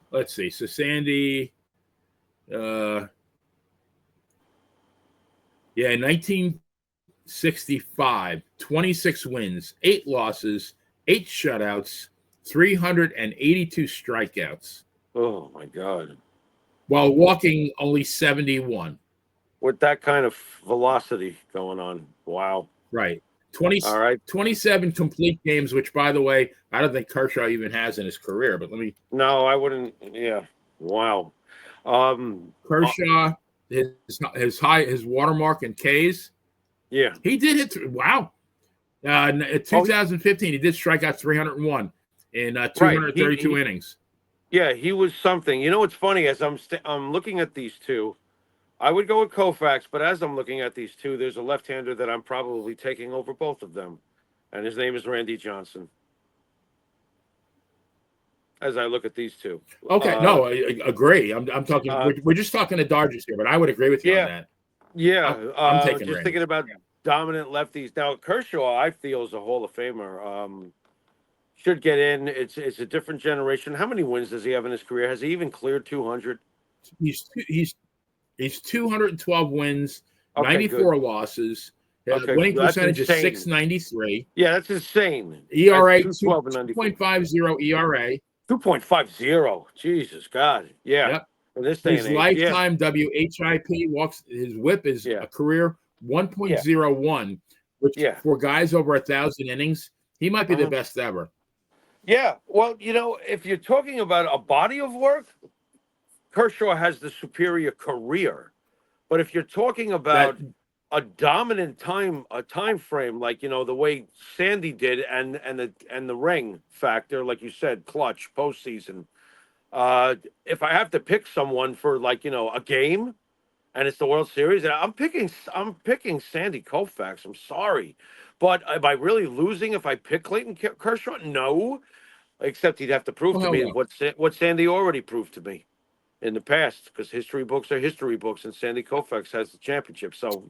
let's see. So Sandy, uh, yeah, 1965, 26 wins, 8 losses, 8 shutouts, 382 strikeouts, Oh my God. while walking only 71. With that kind of velocity going on. Wow. Right. 20, All right. 27 complete games, which, by the way, I don't think Kershaw even has in his career. But let me No, I wouldn't. Yeah. Wow. Uh, Kershaw, his watermark in Ks. yeah. He did hit. Wow. In Oh, 2015, he did strike out 301 in right. 232 innings. Yeah, he was something. You know what's funny? As I'm looking at these two, I would go with Koufax, but as I'm looking at these two, there's a left-hander that I'm probably taking over both of them, and his name is Randy Johnson. As I look at these two, Okay, no, I agree. I'm talking. uh, We're just talking to Dodgers here, but I would agree with you on yeah, that. yeah. I'm taking Just Randy. thinking about dominant lefties. Now Kershaw, I feel, is a Hall of Famer. Should get in. It's a different generation. How many wins does he have in his career? Has he even cleared 200? He's 212 wins, Okay, good. 94 losses. Okay, Winning that's percentage is insane. 693. Yeah, that's insane. That's ERA 212 and 94. 2.50 ERA. 2.50. Jesus God. Yeah. Yep. In this day His and age. Yeah. lifetime WHIP walks. His WHIP is Yeah. a career Yeah. 1.01, which Yeah. for guys over 1,000 innings, he might be the Uh-huh. best ever. Yeah. Well, if you're talking about a body of work, Kershaw has the superior career. But if you're talking That about a dominant time frame, like the way Sandy did, and the ring factor, like you said, clutch postseason. If I have to pick someone for a game, and it's the World Series, and I'm picking Sandy Koufax. I'm sorry, but am I really losing if I pick Clayton Kershaw? No, except he'd have to prove oh to hell me no. what Sandy already proved to me in the past, because history books are history books, and Sandy Koufax has the championship. So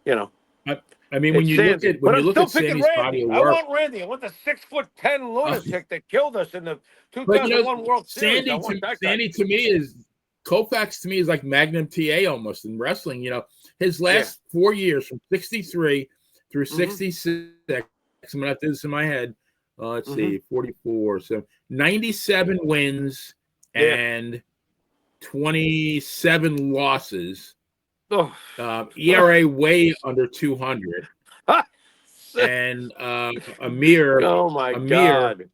you know, I, I mean, it's Sandy. when But you I'm look still at picking Sandy's body Randy. of I work, want Randy. I want the 6'10" uh, lunatic that killed us in the but 2001 World Series. I want that guy. Sandy to me is Koufax to me is like Magnum TA almost in wrestling. His Yeah. last 4 years from 63 through Mm-hmm. 66. I'm gonna have to do this in my head. Let's Mm-hmm. see, 44. So 97 wins Yeah. and 27 losses. Oh. ERA way under 200, and Oh my a mere God.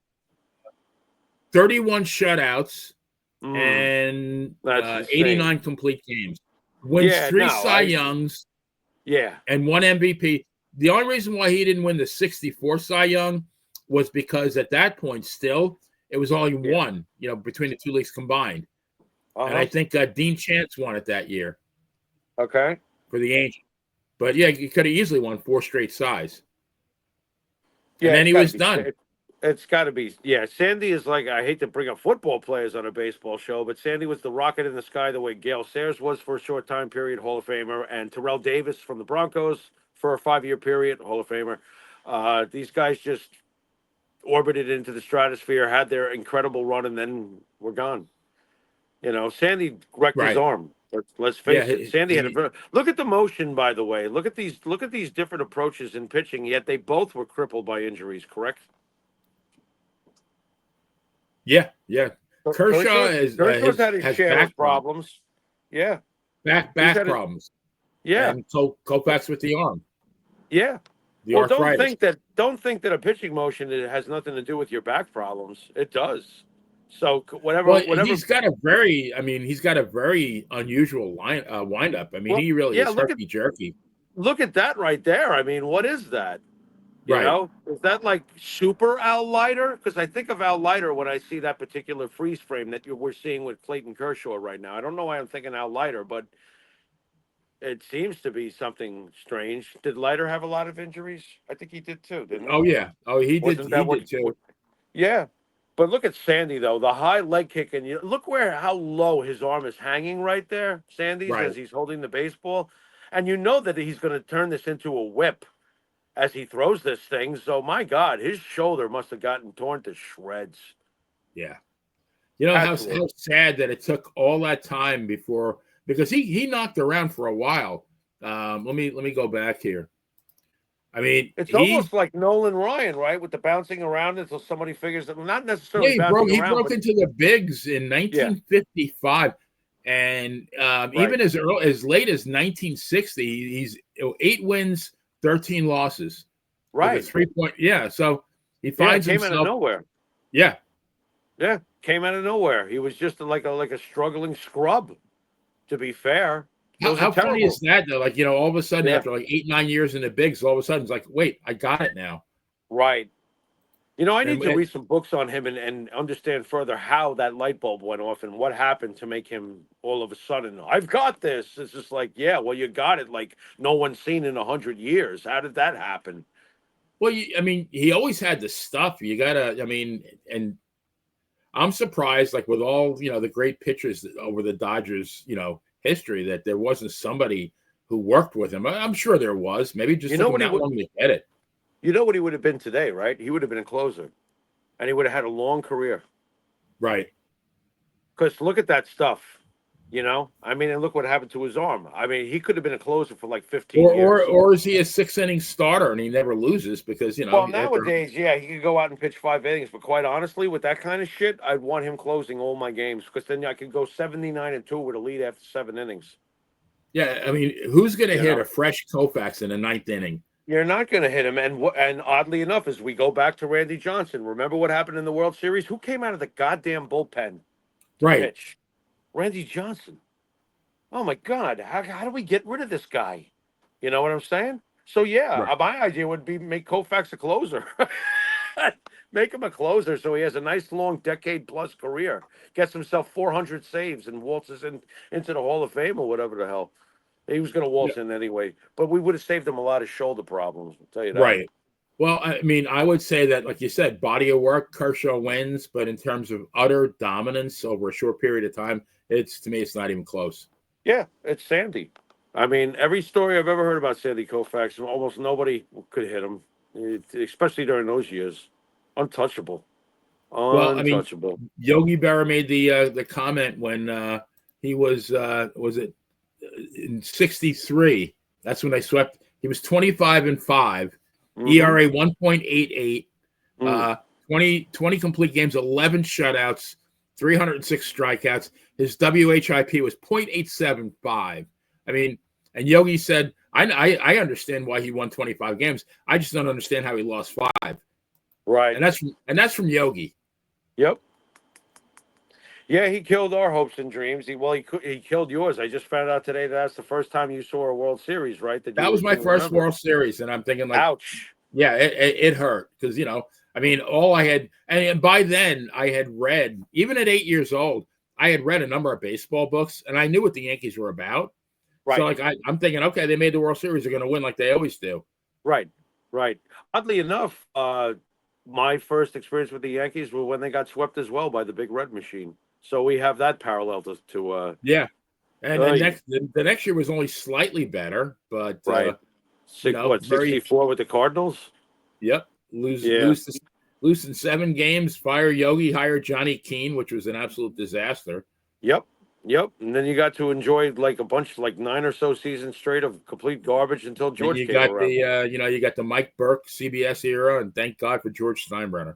31 shutouts Mm, and that's insane. 89 complete games. Wins Yeah, 3 no, Cy Youngs yeah. and 1 MVP. The only reason why he didn't win the 64 Cy Young was because at that point, still, it was only Yeah. one, between the two leagues combined. And I Uh-huh. think Dean Chance won it that year Okay. for the Angels. But yeah, he could have easily won 4 straight Cys. And Yeah, then it's he got to was be. done. It's got to be. Yeah, Sandy is like, I hate to bring up football players on a baseball show, but Sandy was the rocket in the sky the way Gale Sayers was for a short time period, Hall of Famer, and Terrell Davis from the Broncos for a 5-year period, Hall of Famer. These guys just orbited into the stratosphere, had their incredible run, and then were gone. Sandy wrecked his Right. arm. Let's Yeah. face it. Sandy had a look at the motion. By the way, look at these different approaches in pitching. Yet they both were crippled by injuries. Correct. Yeah. Yeah. Kershaw Kershaw's had his has share back of problems. Yeah, he's back had it. problems, Yeah, and Koufax with the arm, yeah. the Well, arthritis. don't think that a pitching motion, it has nothing to do with your back problems. It does. So Well, whatever. he's got a very unusual wind up. I mean, Well, he really yeah. is herky jerky. Look at that right there. I mean, what is that? Right. Is that like super Al Leiter? Because I think of Al Leiter when I see that particular freeze frame that we're seeing with Clayton Kershaw right now. I don't know why I'm thinking Al Leiter, but it seems to be something strange. Did Leiter have a lot of injuries? I think he did too, didn't he? Oh yeah. Oh, he did. Wasn't He that what? did too. Yeah. But look at Sandy though, the high leg kick, and you look how low his arm is hanging right there, Sandy's, Right. as he's holding the baseball, and you know that he's going to turn this into a whip as he throws this thing. So my God, his shoulder must have gotten torn to shreds. Yeah. You know Had how to have. sad that it took all that time before, because he knocked around for a while. Let me go back here. I mean, It's almost like Nolan Ryan, right, with the bouncing around until somebody figures that, not yeah, necessarily bouncing he around, broke but into the bigs in yeah, 1955, and right, even as late as 1960, he's 8 wins, 13 losses with a right, 3 point. Yeah, so he yeah, finds came out of himself. nowhere. Yeah, Yeah, came out of nowhere. He was just like a struggling scrub. To be fair, it was a how funny is terrible. that though? Like, all of a sudden Yeah, after like 8 9 years in the bigs, all of a sudden it's like, wait, I got it now. right. You know, I need And to read some books on him and understand further how that light bulb went off and what happened to make him all of a sudden, I've got this. It's just like, yeah, well, you got it like no one's seen in 100 years. How did that happen? well, I mean, he always had the stuff. You gotta, I mean, and I'm surprised, like with all the great pitchers over the Dodgers, history, that there wasn't somebody who worked with him. I'm sure there was. Maybe it just You took know him what he that would, long to get it. you know what he would have been today, right? He would have been a closer, and he would have had a long career. Right. Because look at that stuff, I mean, and look what happened to his arm. I mean, he could have been a closer for like 15 years. Or is he a 6 inning starter and he never loses because Well, nowadays, yeah, he could go out and pitch 5 innings, but quite honestly, with that kind of shit, I'd want him closing all my games because then I could go 79-2 with a lead after 7 innings. yeah, I mean, who's going to You hit know, a fresh Koufax in the ninth inning? you're not going to hit him, and oddly enough, as we go back to Randy Johnson, remember what happened in the World Series? Who came out of the goddamn bullpen to Right. pitch? Randy Johnson. Oh my God, how do we get rid of this guy? You know what I'm saying? So yeah, Right. my idea would be make Koufax a closer. Make him a closer so he has a nice long decade plus career. Gets himself 400 saves and waltzes into the Hall of Fame or whatever the hell. He was going to Yeah. waltz in anyway, but we would have saved him a lot of shoulder problems. I'll tell you that. Right. Well, I mean, I would say that, like you said, body of work, Kershaw wins, but in terms of utter dominance over a short period of time, to me, it's not even close. Yeah, it's Sandy. I mean, every story I've ever heard about Sandy Koufax, almost nobody could hit him, especially during those years. Untouchable. Well, I mean, Untouchable. Yogi Berra made the comment when he was it in '63. That's when they swept. He was 25-5, Mm-hmm. ERA 1.88, Mm. 20 complete games, 11 shutouts, 306 strikeouts. His WHIP was .875. I mean, and Yogi said, I understand why he won 25 games. I just don't understand how he lost 5. Right. And that's from Yogi. Yep. Yeah, he killed our hopes and dreams. He killed yours. I just found out today that's the first time you saw a World Series, right? That That was my can first remember. World Series, and I'm thinking like, Ouch. yeah, it hurt because I mean, all I had, and by then I had read, even at 8 years old, I had read a number of baseball books, and I knew what the Yankees were about. So Right. like I'm thinking, okay, they made the World Series, they're going to win like they always do. Right. Right. Oddly enough, my first experience with the Yankees was when they got swept as well by the Big Red Machine. So we have that parallel to Yeah, and uh, the next year was only slightly better, but right. very 64 with the Cardinals? yep, lose Yeah. lose lose in 7 games, fire Yogi, hire Johnny Keane, which was an absolute disaster. Yep. Yep. And then you got to enjoy like a bunch, like 9 or so seasons straight of complete garbage until Then George you came got around. the Mike Burke CBS era, and thank God for George Steinbrenner.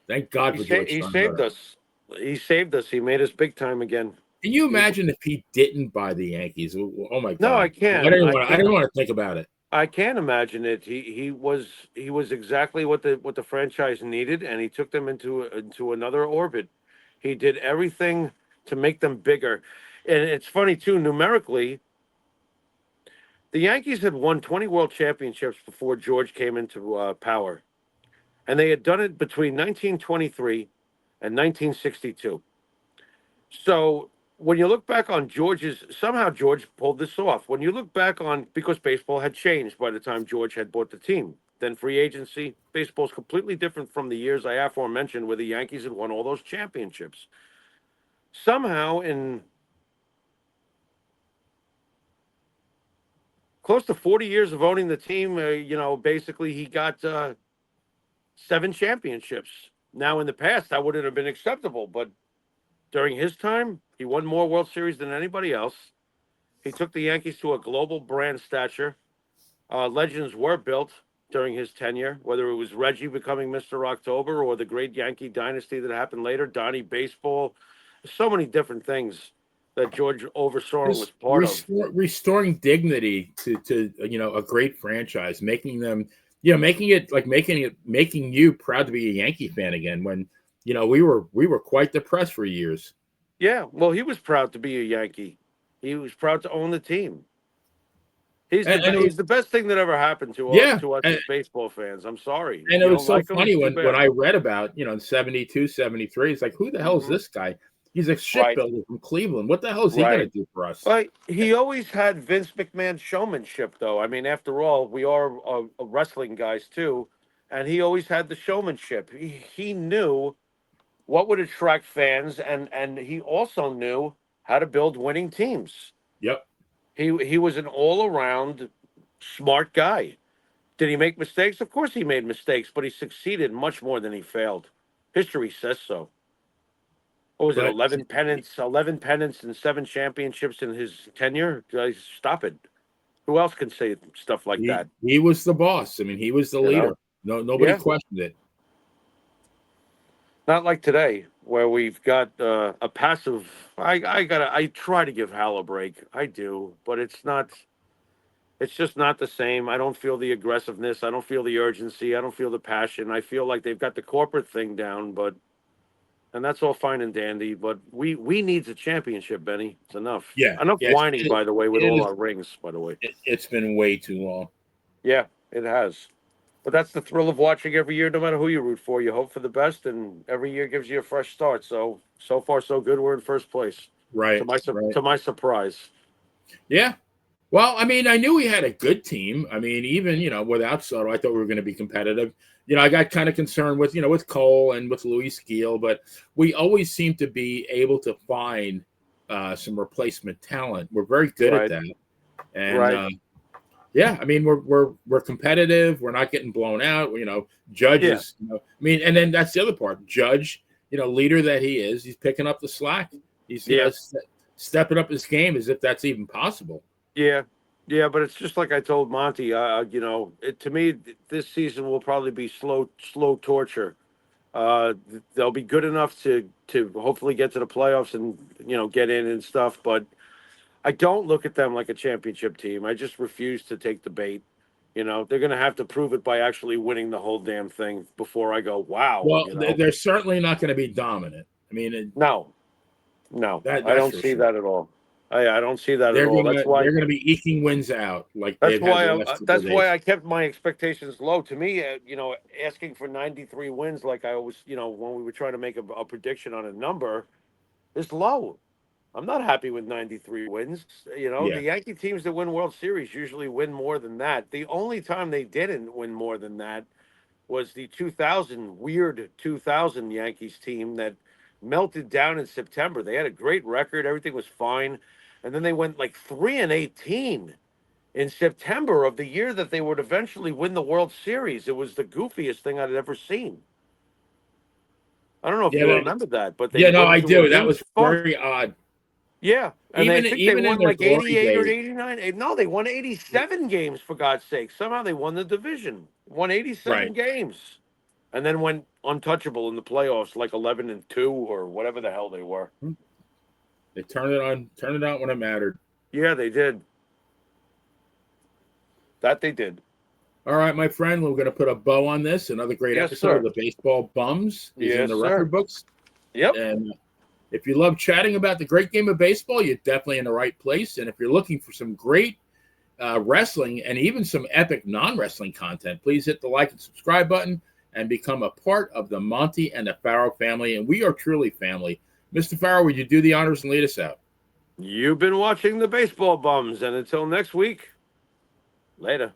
Thank God for George He saved Steinbrenner. us. He saved us. He made us big time again. Can you imagine if he didn't buy the Yankees? Oh my No, I God! I can't. didn't want. I didn't want to think about it. I can't imagine it. He was exactly what the franchise needed, and he took them into another orbit. He did everything to make them bigger, and it's funny too. Numerically, the Yankees had won 20 World Championships before George came into power, and they had done it between 1923 and 1962. So when you look back on somehow George pulled this off. When you look back on, because baseball had changed by the time George had bought the team. then free agency. Baseball's completely different from the years I aforementioned where the Yankees had won all those championships. Somehow, in close to 40 years of owning the team, basically he got 7 championships. Now, in the past, that wouldn't have been acceptable, but during his time, he won more World Series than anybody else. He took the Yankees to a global brand stature. Legends were built during his tenure, whether it was Reggie becoming Mr. October or the great Yankee dynasty that happened later, Donnie Baseball. So many different things that George oversaw and was Just part of. restoring dignity to a great franchise, making them making you proud to be a Yankee fan again. When we were quite depressed for years. Yeah, well, he was proud to be a Yankee. He was proud to own the team. He's the And it he's was, the best thing that ever happened yeah, to us as baseball fans. I'm sorry if and it you was don't so like him. funny Too when bad. I read about, 72, 73. It's like, who the hell is Hmm. this guy? He's a Right, shipbuilder from Cleveland. What the hell is he going to right. do for us? But he always had Vince McMahon showmanship, though. I mean, after all, we are wrestling guys too, and he always had the showmanship. He knew what would attract fans, and he also knew how to build winning teams. Yep. He was an all around smart guy. Did he make mistakes? Of course he made mistakes, but he succeeded much more than he failed. History says so. What was it? But 11 pennants and 7 championships in his tenure. Guys, stop it. Who else can say stuff like that? he was the boss. I mean, he was the You leader. know? Nobody Yeah. questioned it. Not like today, where we've got a passive. I try to give Hal a break. I do, but it's not. It's just not the same. I don't feel the aggressiveness. I don't feel the urgency. I don't feel the passion. I feel like they've got the corporate thing down, and that's all fine and dandy. But we needs a championship, Benny. It's enough. Yeah. Enough Yeah. whining, by the way, with It all is. our rings. By the way, It's been way too long. yeah, it has. But that's the thrill of watching every year, no matter who you root for. You hope for the best, and every year gives you a fresh start. So far, so good. We're in first place. Right. Right. To my surprise. Yeah. Well, I mean, I knew we had a good team. I mean, even, without Soto, I thought we were going to be competitive. I got kind of concerned with Cole and with Luis Giel, but we always seem to be able to find some replacement talent. We're very good at Right. that. And Right. yeah, I mean, we're competitive. We're not getting blown out. Judge Yeah. is, and then that's the other part. Judge, leader that he is, he's picking up the slack. He's, Yeah. stepping up his game as if that's even possible. Yeah, yeah, but it's just like I told Monty. To me, this season will probably be slow torture. They'll be good enough to hopefully get to the playoffs and get in and stuff. But I don't look at them like a championship team. I just refuse to take the bait. They're going to have to prove it by actually winning the whole damn thing before I go, wow. Well, they're certainly not going to be dominant. I mean, No, I that's don't for see sure. that at all. I don't see that at They're all. gonna they're gonna be eking wins out like they've had the last couple That's of why days. I kept my expectations low. To me, asking for 93 wins, like I was, when we were trying to make a prediction on a number, is low. I'm not happy with 93 wins. The Yeah. Yankee teams that win World Series usually win more than that. The only time they didn't win more than that was the 2000 Yankees team that melted down in September. They had a great record, everything was fine, and then they went like 3-18 in September of the year that they would eventually win the World Series. It was the goofiest thing I'd ever seen. I don't know if Yeah, you remember that, but they yeah, no, went I into a do. That huge was funk. very odd. Yeah, and I think they Even in won their like glory 88 or days. 89. No, they won 87 games for God's sake. Somehow they won the division. Won 87 Right. games. And then went untouchable in the playoffs like 11-2 or whatever the hell they were. They turned it on when it mattered. Yeah, they did. That they did. All right, my friend, we're gonna put a bow on this. Another great Yes, episode of sir. the Baseball Bums is in Yes, the sir. record books. Yep. And if you love chatting about the great game of baseball, you're definitely in the right place. And if you're looking for some great wrestling and even some epic non-wrestling content, please hit the like and subscribe button and become a part of the Monty and the Farrow family. And we are truly family. Mr. Farrow, would you do the honors and lead us out? You've been watching the Baseball Bums, and until next week, later.